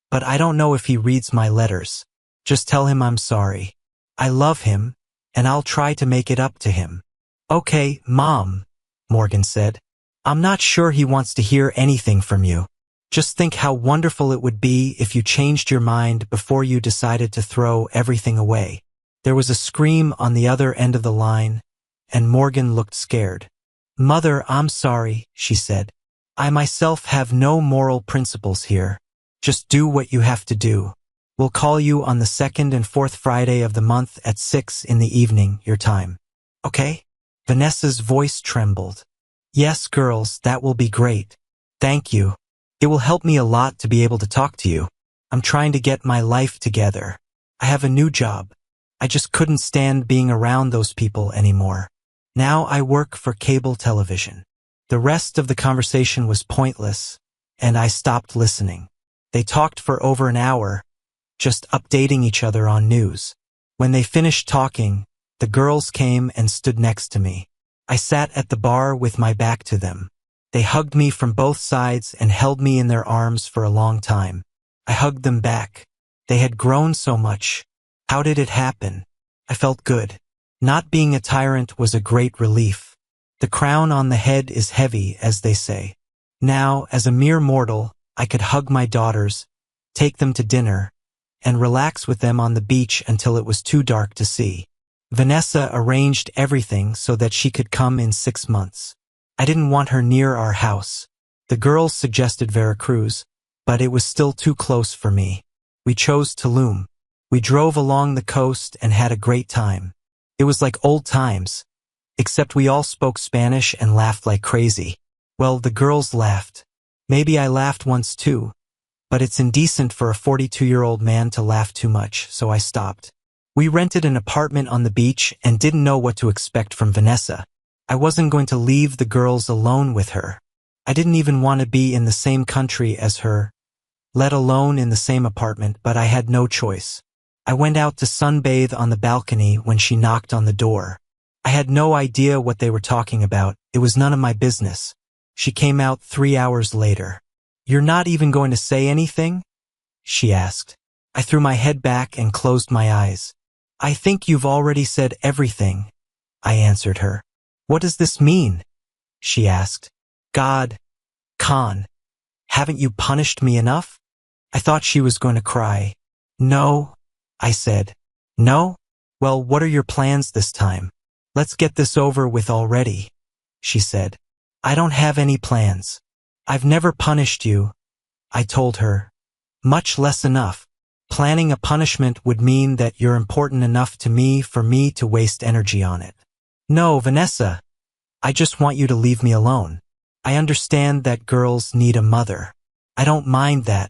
A: but I don't know if he reads my letters. Just tell him I'm sorry. I love him, and I'll try to make it up to him." "Okay, Mom," Morgan said. "I'm not sure he wants to hear anything from you. Just think how wonderful it would be if you changed your mind before you decided to throw everything away." There was a scream on the other end of the line, and Morgan looked scared. "Mother, I'm sorry," she said. "I myself have no moral principles here. Just do what you have to do. We'll call you on the 2nd and 4th Friday of the month at 6 in the evening, your time. Okay?" Vanessa's voice trembled. "Yes, girls, that will be great. Thank you. It will help me a lot to be able to talk to you. I'm trying to get my life together. I have a new job. I just couldn't stand being around those people anymore. Now I work for cable television." The rest of the conversation was pointless, and I stopped listening. They talked for over an hour, just updating each other on news. When they finished talking, the girls came and stood next to me. I sat at the bar with my back to them. They hugged me from both sides and held me in their arms for a long time. I hugged them back. They had grown so much. How did it happen? I felt good. Not being a tyrant was a great relief. The crown on the head is heavy, as they say. Now, as a mere mortal, I could hug my daughters, take them to dinner, and relax with them on the beach until it was too dark to see. Vanessa arranged everything so that she could come in 6 months. I didn't want her near our house. The girls suggested Veracruz, but it was still too close for me. We chose Tulum. We drove along the coast and had a great time. It was like old times, except we all spoke Spanish and laughed like crazy. Well, the girls laughed. Maybe I laughed once too, but it's indecent for a 42-year-old man to laugh too much, so I stopped. We rented an apartment on the beach and didn't know what to expect from Vanessa. I wasn't going to leave the girls alone with her. I didn't even want to be in the same country as her, let alone in the same apartment, but I had no choice. I went out to sunbathe on the balcony when she knocked on the door. I had no idea what they were talking about. It was none of my business. She came out 3 hours later. "You're not even going to say anything?" she asked. I threw my head back and closed my eyes. "I think you've already said everything," I answered her. "What does this mean?" she asked. "God, Khan, haven't you punished me enough?" I thought she was going to cry. "No," I said. "No? Well, what are your plans this time? Let's get this over with already," she said. "I don't have any plans. I've never punished you," I told her. "Much less enough. Planning a punishment would mean that you're important enough to me for me to waste energy on it. No, Vanessa, I just want you to leave me alone. I understand that girls need a mother. I don't mind that.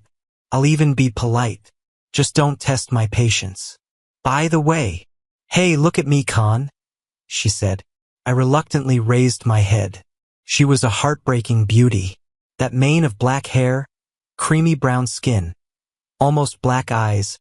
A: I'll even be polite. Just don't test my patience. By the way, hey, look at me, Khan," she said. I reluctantly raised my head. She was a heartbreaking beauty. That mane of black hair, creamy brown skin, almost black eyes,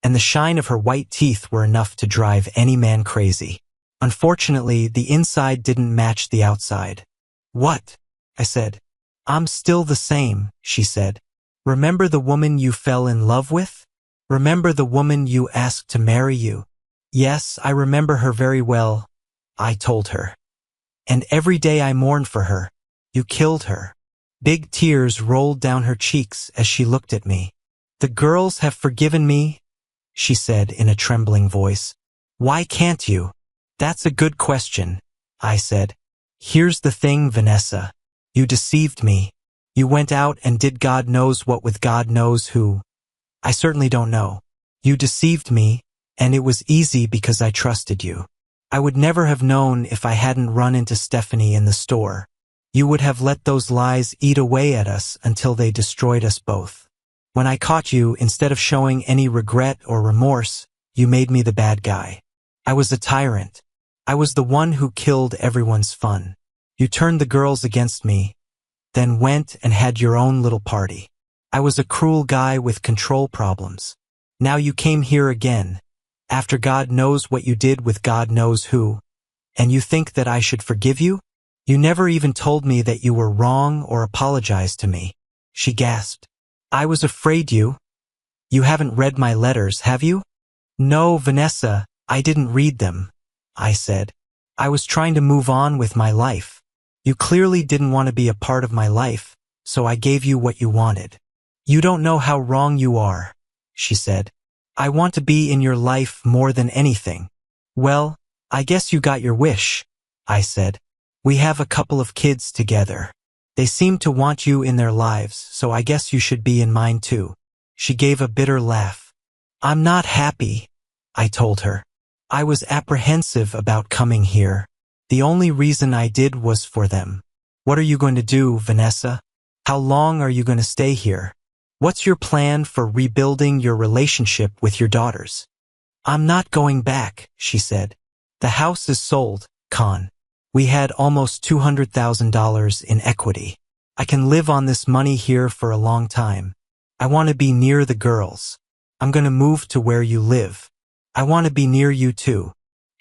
A: and the shine of her white teeth were enough to drive any man crazy. Unfortunately, the inside didn't match the outside. "What?" I said. "I'm still the same," she said. "Remember the woman you fell in love with? Remember the woman you asked to marry you?" "Yes, I remember her very well," I told her. "And every day I mourned for her. You killed her." Big tears rolled down her cheeks as she looked at me. "The girls have forgiven me," she said in a trembling voice. "Why can't you?" "That's a good question," I said. "Here's the thing, Vanessa. You deceived me. You went out and did God knows what with God knows who. I certainly don't know. You deceived me, and it was easy because I trusted you. I would never have known if I hadn't run into Stephanie in the store. You would have let those lies eat away at us until they destroyed us both. When I caught you, instead of showing any regret or remorse, you made me the bad guy. I was a tyrant. I was the one who killed everyone's fun. You turned the girls against me, then went and had your own little party. I was a cruel guy with control problems. Now you came here again, after God knows what you did with God knows who, and you think that I should forgive you? You never even told me that you were wrong or apologized to me," she gasped. "I was afraid you haven't read my letters, have you?" "No, Vanessa, I didn't read them," I said. "I was trying to move on with my life. You clearly didn't want to be a part of my life, so I gave you what you wanted." "You don't know how wrong you are," she said. "I want to be in your life more than anything." "Well, I guess you got your wish," I said. "We have a couple of kids together. They seem to want you in their lives, so I guess you should be in mine too." She gave a bitter laugh. "I'm not happy," I told her. "I was apprehensive about coming here. The only reason I did was for them." "What are you going to do, Vanessa? How long are you going to stay here? What's your plan for rebuilding your relationship with your daughters?" "I'm not going back," she said. "The house is sold, Khan. We had almost $200,000 in equity. I can live on this money here for a long time. I want to be near the girls. I'm going to move to where you live. I want to be near you too."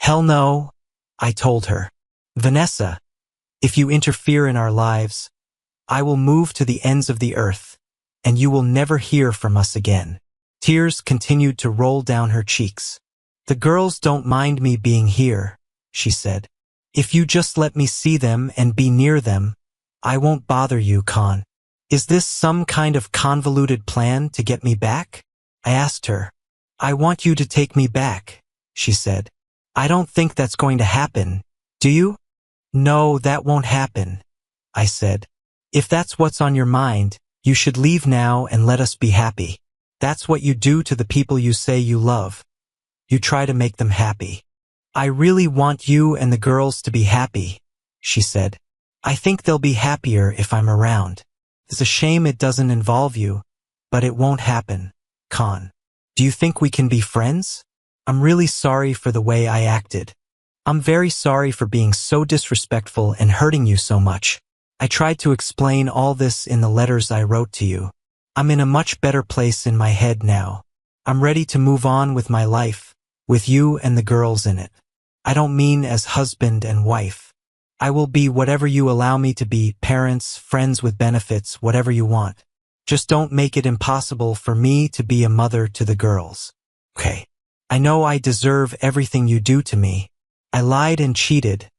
A: "Hell no," I told her. "Vanessa, if you interfere in our lives, I will move to the ends of the earth, and you will never hear from us again." Tears continued to roll down her cheeks. "The girls don't mind me being here," she said. "If you just let me see them and be near them, I won't bother you, Khan." "Is this some kind of convoluted plan to get me back?" I asked her. "I want you to take me back," she said. "I don't think that's going to happen, do you?" "No, that won't happen," I said. "If that's what's on your mind, you should leave now and let us be happy. That's what you do to the people you say you love. You try to make them happy." "I really want you and the girls to be happy," she said. "I think they'll be happier if I'm around. It's a shame it doesn't involve you, but it won't happen, Khan. Do you think we can be friends? I'm really sorry for the way I acted. I'm very sorry for being so disrespectful and hurting you so much." I tried to explain all this in the letters I wrote to you. I'm in a much better place in my head now. I'm ready to move on with my life, with you and the girls in it. I don't mean as husband and wife. I will be whatever you allow me to be, parents, friends with benefits, whatever you want. Just don't make it impossible for me to be a mother to the girls. Okay. I know I deserve everything you do to me. I lied and cheated,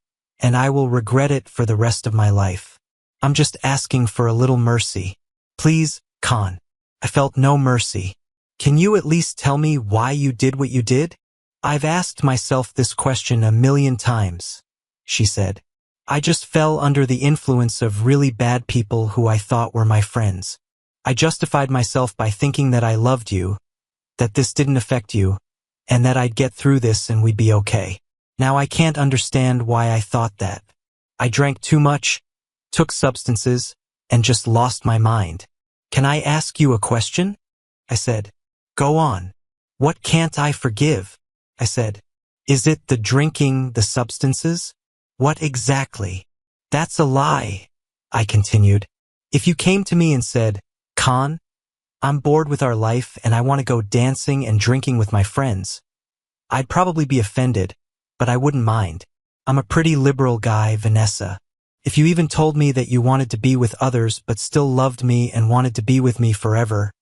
A: and I will regret it for the rest of my life. I'm just asking for a little mercy. Please, Khan. I felt no mercy. Can you at least tell me why you did what you did? I've asked myself this question 1,000,000 times, she said. I just fell under the influence of really bad people who I thought were my friends. I justified myself by thinking that I loved you, that this didn't affect you, and that I'd get through this and we'd be okay. Now I can't understand why I thought that. I drank too much, took substances, and just lost my mind. Can I ask you a question? I said. Go on. What can't I forgive? I said. Is it the drinking, the substances? What exactly? That's a lie, I continued. If you came to me and said, Khan, I'm bored with our life and I want to go dancing and drinking with my friends, I'd probably be offended, but I wouldn't mind. I'm a pretty liberal guy, Vanessa. If you even told me that you wanted to be with others but still loved me and wanted to be with me forever,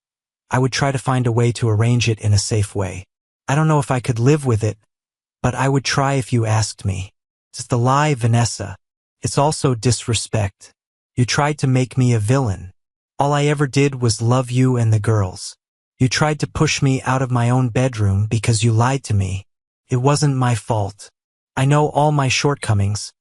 A: I would try to find a way to arrange it in a safe way. I don't know if I could live with it, but I would try if you asked me. It's the lie, Vanessa. It's also disrespect. You tried to make me a villain. All I ever did was love you and the girls. You tried to push me out of my own bedroom because you lied to me. It wasn't my fault. I know all my shortcomings,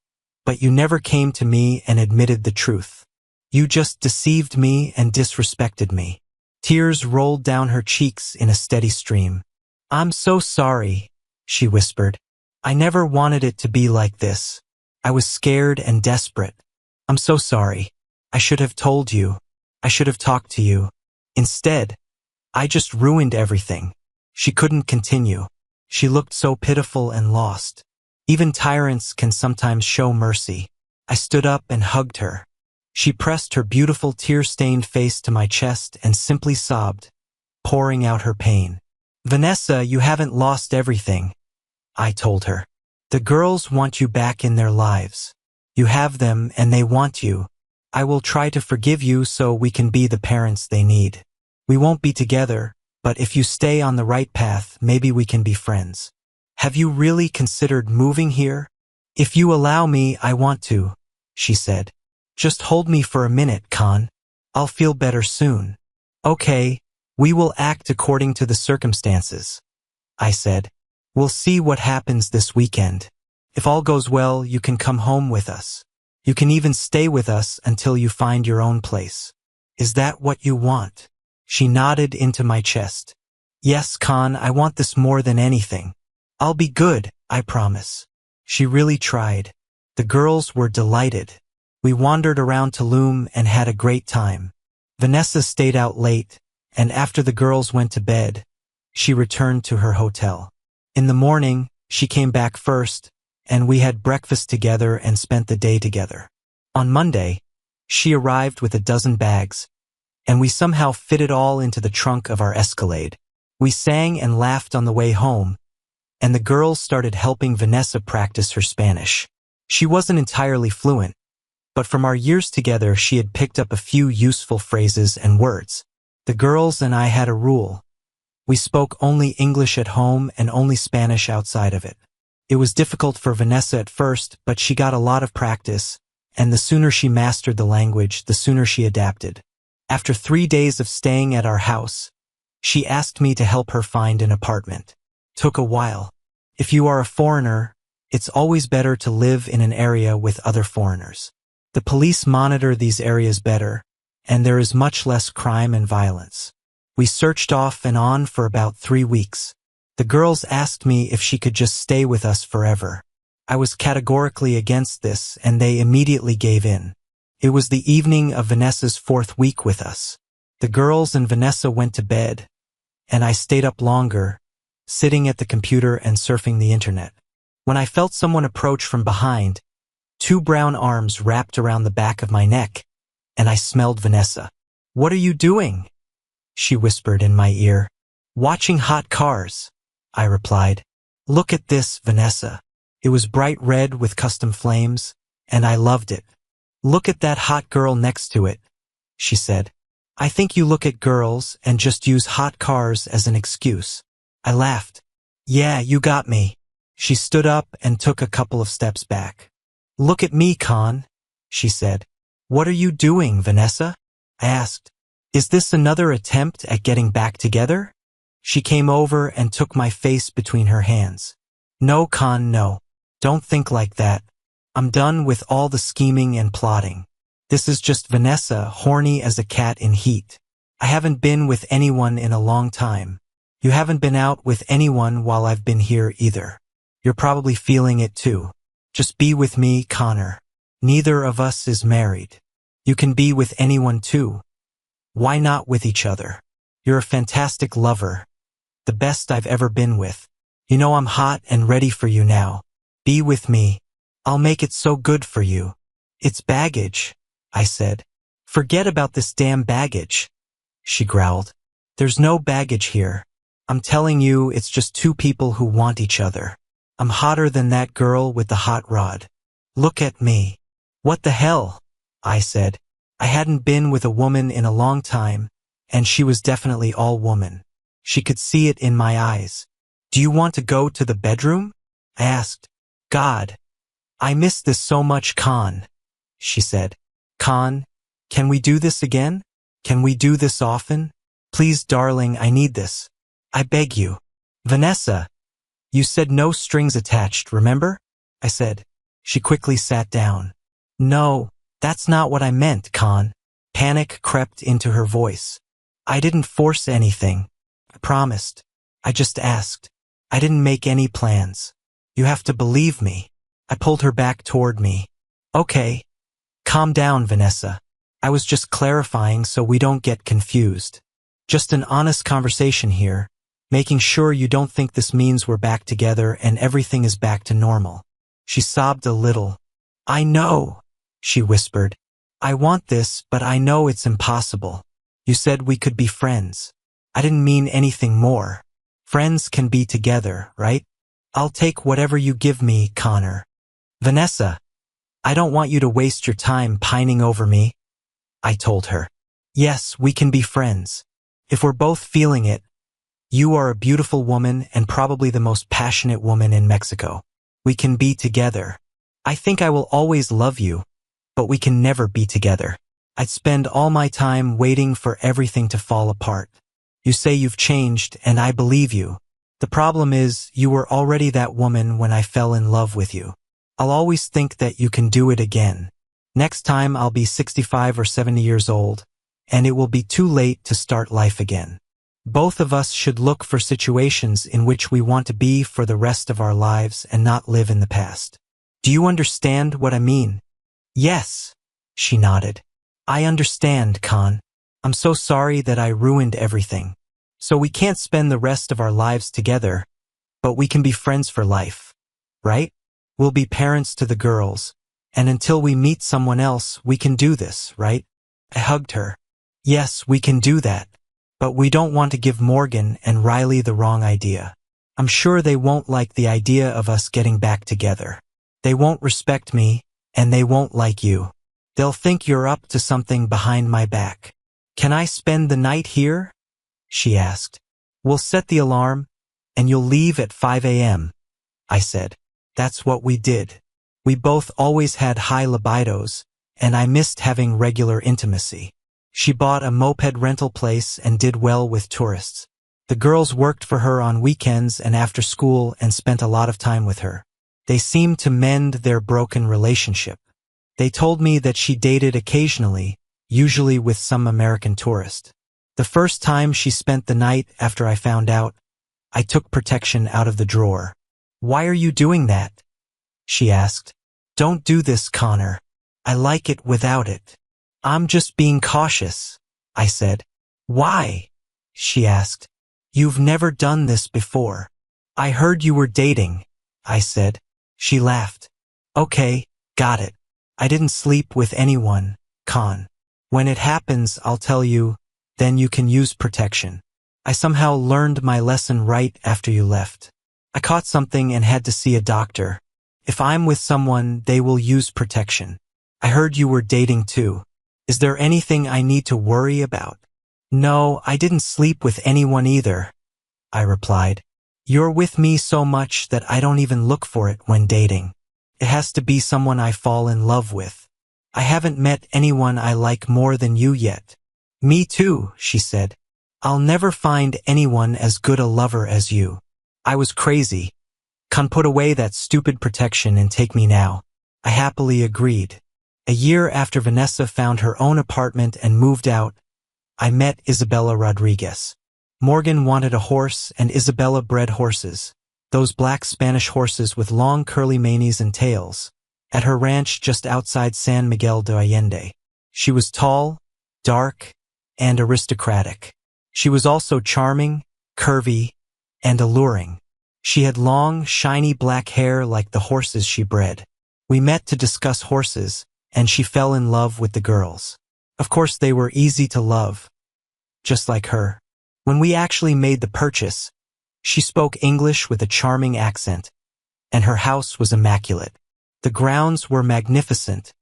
A: but you never came to me and admitted the truth. You just deceived me and disrespected me. Tears rolled down her cheeks in a steady stream. I'm so sorry, she whispered. I never wanted it to be like this. I was scared and desperate. I'm so sorry. I should have told you. I should have talked to you. Instead, I just ruined everything. She couldn't continue. She looked so pitiful and lost. Even tyrants can sometimes show mercy. I stood up and hugged her. She pressed her beautiful tear-stained face to my chest and simply sobbed, pouring out her pain. Vanessa, you haven't lost everything, I told her. The girls want you back in their lives. You have them and they want you. I will try to forgive you so we can be the parents they need. We won't be together, but if you stay on the right path, maybe we can be friends. Have you really considered moving here? If you allow me, I want to, she said. Just hold me for a minute, Khan. I'll feel better soon. Okay, we will act according to the circumstances, I said. We'll see what happens this weekend. If all goes well, you can come home with us. You can even stay with us until you find your own place. Is that what you want? She nodded into my chest. Yes, Khan, I want this more than anything. I'll be good, I promise. She really tried. The girls were delighted. We wandered around Tulum and had a great time. Vanessa stayed out late, and after the girls went to bed, she returned to her hotel. In the morning, she came back first, and we had breakfast together and spent the day together. On Monday, she arrived with a dozen bags, and we somehow fit it all into the trunk of our Escalade. We sang and laughed on the way home, and the girls started helping Vanessa practice her Spanish. She wasn't entirely fluent, but from our years together she had picked up a few useful phrases and words. The girls and I had a rule. We spoke only English at home and only Spanish outside of it. It was difficult for Vanessa at first, but she got a lot of practice, and the sooner she mastered the language, the sooner she adapted. After 3 days of staying at our house, she asked me to help her find an apartment. Took a while. If you are a foreigner, it's always better to live in an area with other foreigners. The police monitor these areas better, and there is much less crime and violence. We searched off and on for about 3 weeks. The girls asked me if she could just stay with us forever. I was categorically against this, and they immediately gave in. It was the evening of Vanessa's 4th week with us. The girls and Vanessa went to bed, and I stayed up longer, sitting at the computer and surfing the internet. When I felt someone approach from behind, 2 brown arms wrapped around the back of my neck, and I smelled Vanessa. "What are you doing?" she whispered in my ear. "Watching hot cars," I replied. "Look at this, Vanessa." It was bright red with custom flames, and I loved it. "Look at that hot girl next to it," she said. "I think you look at girls and just use hot cars as an excuse." I laughed. "Yeah, you got me." She stood up and took a couple of steps back. "Look at me, Con," she said. "What are you doing, Vanessa?" I asked. "Is this another attempt at getting back together?" She came over and took my face between her hands. "No, Con, no. Don't think like that. I'm done with all the scheming and plotting. This is just Vanessa, horny as a cat in heat. I haven't been with anyone in a long time. You haven't been out with anyone while I've been here either. You're probably feeling it too. Just be with me, Connor. Neither of us is married. You can be with anyone too. Why not with each other? You're a fantastic lover. The best I've ever been with. You know I'm hot and ready for you now. Be with me. I'll make it so good for you." "It's baggage," I said. "Forget about this damn baggage," she growled. "There's no baggage here. I'm telling you, it's just 2 people who want each other. I'm hotter than that girl with the hot rod. Look at me." "What the hell?" I said. I hadn't been with a woman in a long time, and she was definitely all woman. She could see it in my eyes. "Do you want to go to the bedroom?" I asked. "God, I miss this so much, Con," she said. "Con, can we do this again? Can we do this often? Please, darling, I need this. I beg you." "Vanessa, you said no strings attached, remember?" I said. She quickly sat down. "No, that's not what I meant, Con." Panic crept into her voice. "I didn't force anything. I promised. I just asked. I didn't make any plans. You have to believe me." I pulled her back toward me. "Okay. Calm down, Vanessa. I was just clarifying so we don't get confused. Just an honest conversation here, making sure you don't think this means we're back together and everything is back to normal." She sobbed a little. "I know," she whispered. "I want this, but I know it's impossible. You said we could be friends. I didn't mean anything more. Friends can be together, right? I'll take whatever you give me, Connor." "Vanessa, I don't want you to waste your time pining over me," I told her. "Yes, we can be friends. If we're both feeling it, you are a beautiful woman and probably the most passionate woman in Mexico. We can be together. I think I will always love you, but we can never be together. I'd spend all my time waiting for everything to fall apart. You say you've changed, and I believe you. The problem is, you were already that woman when I fell in love with you. I'll always think that you can do it again. Next time I'll be 65 or 70 years old, and it will be too late to start life again. Both of us should look for situations in which we want to be for the rest of our lives and not live in the past. Do you understand what I mean?" "Yes," she nodded. "I understand, Con. I'm so sorry that I ruined everything. So we can't spend the rest of our lives together, but we can be friends for life, right? We'll be parents to the girls, and until we meet someone else, we can do this, right?" I hugged her. "Yes, we can do that, but we don't want to give Morgan and Riley the wrong idea. I'm sure they won't like the idea of us getting back together. They won't respect me, and they won't like you. They'll think you're up to something behind my back." "Can I spend the night here?" she asked. "We'll set the alarm, and you'll leave at 5 a.m., I said. That's what we did. We both always had high libidos, and I missed having regular intimacy. She bought a moped rental place and did well with tourists. The girls worked for her on weekends and after school and spent a lot of time with her. They seemed to mend their broken relationship. They told me that she dated occasionally, usually with some American tourist. The first time she spent the night after I found out, I took protection out of the drawer. "Why are you doing that?" she asked. "Don't do this, Connor. I like it without it." "I'm just being cautious," I said. "Why?" she asked. "You've never done this before." "I heard you were dating," I said. She laughed. "Okay, Got it. I didn't sleep with anyone, Con. When it happens, I'll tell you, then you can use protection. I somehow learned my lesson right after you left. I caught something and had to see a doctor. If I'm with someone, they will use protection. I heard you were dating too. Is there anything I need to worry about? No, I didn't sleep with anyone either, I replied. You're with me so much that I don't even look for it when dating. It has to be someone I fall in love with. I haven't met anyone I like more than you yet. Me too, she said. I'll never find anyone as good a lover as you. I was crazy. Can put away that stupid protection and take me now. I happily agreed. A year after Vanessa found her own apartment and moved out, I met Isabella Rodriguez. Morgan wanted a horse and Isabella bred horses, those black Spanish horses with long curly manes and tails, at her ranch just outside San Miguel de Allende. She was tall, dark, and aristocratic. She was also charming, curvy, and alluring. She had long, shiny black hair like the horses she bred. We met to discuss horses, and she fell in love with the girls. Of course, they were easy to love, just like her. When we actually made the purchase, she spoke English with a charming accent, and her house was immaculate. The grounds were magnificent,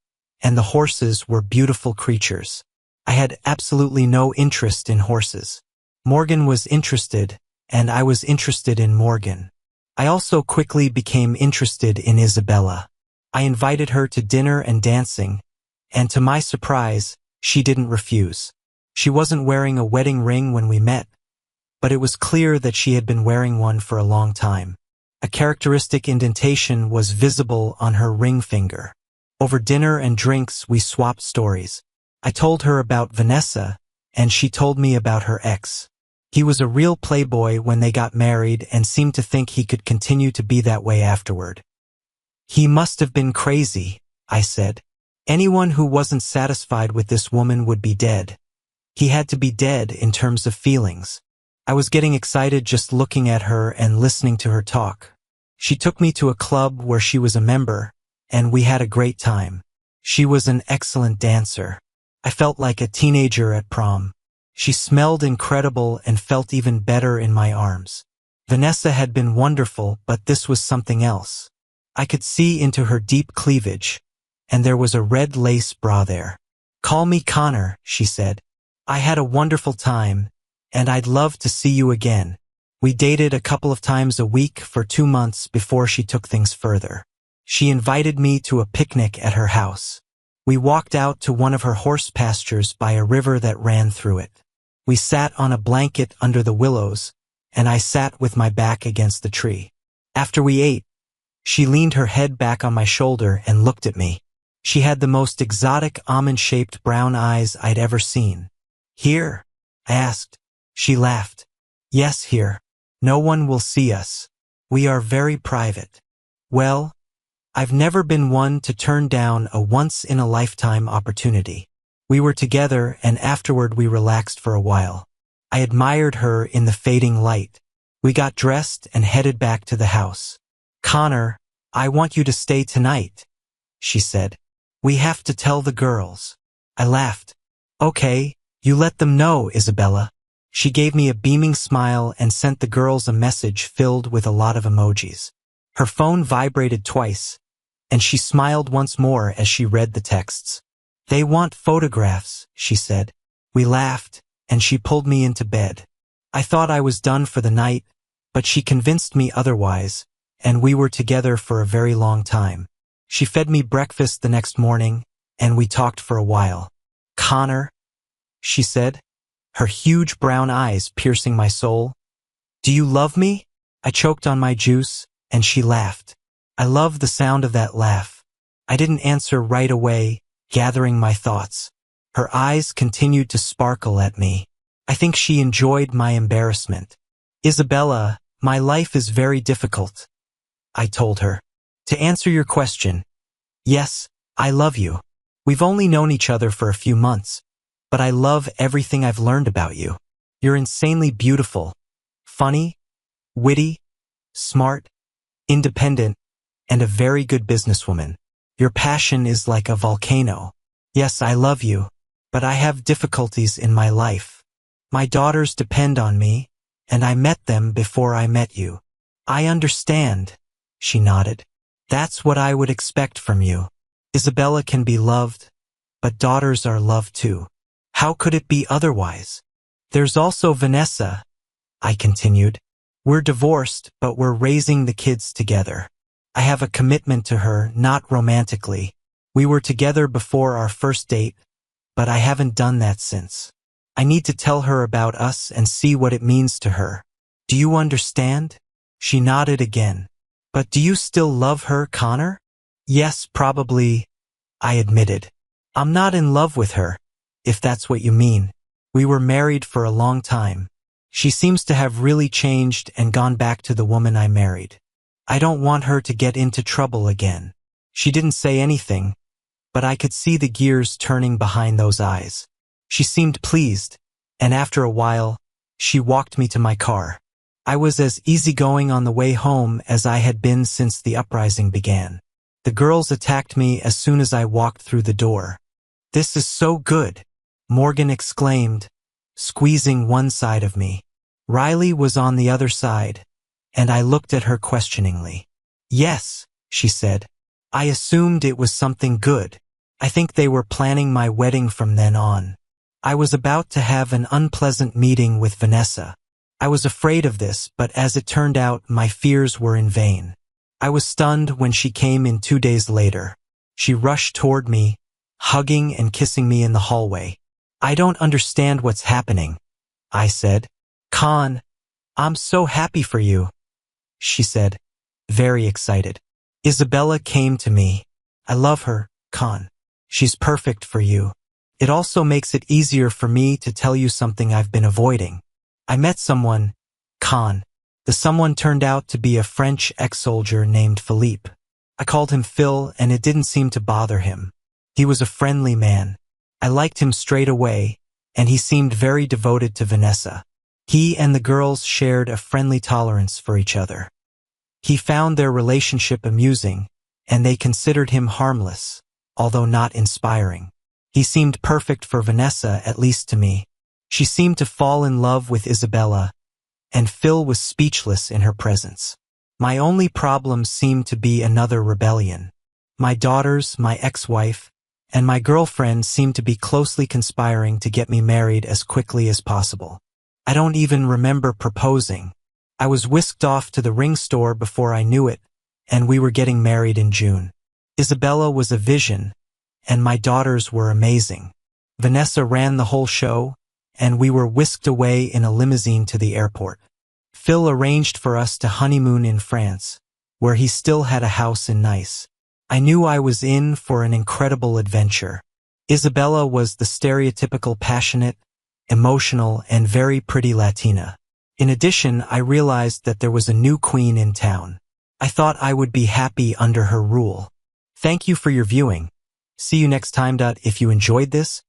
A: and the horses were beautiful creatures. I had absolutely no interest in horses. Morgan was interested, and I was interested in Morgan. I also quickly became interested in Isabella. I invited her to dinner and dancing, and to my surprise, she didn't refuse. She wasn't wearing a wedding ring when we met, but it was clear that she had been wearing one for a long time. A characteristic indentation was visible on her ring finger. Over dinner and drinks, we swapped stories. I told her about Vanessa, and she told me about her ex. He was a real playboy when they got married and seemed to think he could continue to be that way afterward. He must have been crazy, I said. Anyone who wasn't satisfied with this woman would be dead. He had to be dead in terms of feelings. I was getting excited just looking at her and listening to her talk. She took me to a club where she was a member, and we had a great time. She was an excellent dancer. I felt like a teenager at prom. She smelled incredible and felt even better in my arms. Vanessa had been wonderful, but this was something else. I could see into her deep cleavage, and there was a red lace bra there. Call me Connor, she said. I had a wonderful time, and I'd love to see you again. We dated a couple of times a week for 2 months before she took things further. She invited me to a picnic at her house. We walked out to one of her horse pastures by a river that ran through it. We sat on a blanket under the willows, and I sat with my back against the tree. After we ate, she leaned her head back on my shoulder and looked at me. She had the most exotic almond-shaped brown eyes I'd ever seen. Here? I asked. She laughed. Yes, here. No one will see us. We are very private. Well, I've never been one to turn down a once-in-a-lifetime opportunity. We were together, and afterward we relaxed for a while. I admired her in the fading light. We got dressed and headed back to the house. Connor, I want you to stay tonight, she said. We have to tell the girls. I laughed. Okay, you let them know, Isabella. She gave me a beaming smile and sent the girls a message filled with a lot of emojis. Her phone vibrated twice, and she smiled once more as she read the texts. They want photographs, she said. We laughed, and she pulled me into bed. I thought I was done for the night, but she convinced me otherwise, and we were together for a very long time. She fed me breakfast the next morning, and we talked for a while. Connor, she said, her huge brown eyes piercing my soul. Do you love me? I choked on my juice, and she laughed. I loved the sound of that laugh. I didn't answer right away, gathering my thoughts. Her eyes continued to sparkle at me. I think she enjoyed my embarrassment. Isabella, my life is very difficult, I told her. To answer your question, yes, I love you. We've only known each other for a few months, but I love everything I've learned about you. You're insanely beautiful, funny, witty, smart, independent, and a very good businesswoman. Your passion is like a volcano. Yes, I love you, but I have difficulties in my life. My daughters depend on me, and I met them before I met you. I understand, she nodded. That's what I would expect from you. Isabella can be loved, but daughters are loved too. How could it be otherwise? There's also Vanessa, I continued. We're divorced, but we're raising the kids together. I have a commitment to her, not romantically. We were together before our first date, but I haven't done that since. I need to tell her about us and see what it means to her. Do you understand? She nodded again. But do you still love her, Connor? Yes, probably, I admitted. I'm not in love with her, if that's what you mean. We were married for a long time. She seems to have really changed and gone back to the woman I married. I don't want her to get into trouble again. She didn't say anything, but I could see the gears turning behind those eyes. She seemed pleased, and after a while, she walked me to my car. I was as easygoing on the way home as I had been since the uprising began. The girls attacked me as soon as I walked through the door. This is so good, Morgan exclaimed, squeezing one side of me. Riley was on the other side, and I looked at her questioningly. Yes, she said. I assumed it was something good. I think they were planning my wedding from then on. I was about to have an unpleasant meeting with Vanessa. I was afraid of this, but as it turned out, my fears were in vain. I was stunned when she came in 2 days later. She rushed toward me, hugging and kissing me in the hallway. I don't understand what's happening, I said. Con, I'm so happy for you, she said, very excited. Isabella came to me. I love her, Con. She's perfect for you. It also makes it easier for me to tell you something I've been avoiding. I met someone, Con. The someone turned out to be a French ex-soldier named Philippe. I called him Phil, and it didn't seem to bother him. He was a friendly man. I liked him straight away, and he seemed very devoted to Vanessa. He and the girls shared a friendly tolerance for each other. He found their relationship amusing, and they considered him harmless, although not inspiring. He seemed perfect for Vanessa, at least to me. She seemed to fall in love with Isabella, and Phil was speechless in her presence. My only problem seemed to be another rebellion. My daughters, my ex-wife, and my girlfriend seemed to be closely conspiring to get me married as quickly as possible. I don't even remember proposing. I was whisked off to the ring store before I knew it, and we were getting married in June. Isabella was a vision, and my daughters were amazing. Vanessa ran the whole show, and we were whisked away in a limousine to the airport. Phil arranged for us to honeymoon in France, where he still had a house in Nice. I knew I was in for an incredible adventure. Isabella was the stereotypical passionate, emotional, and very pretty Latina. In addition, I realized that there was a new queen in town. I thought I would be happy under her rule. Thank you for your viewing. See you next time. If you enjoyed this,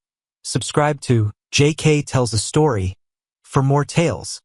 A: subscribe to JK Tells a Story for more tales.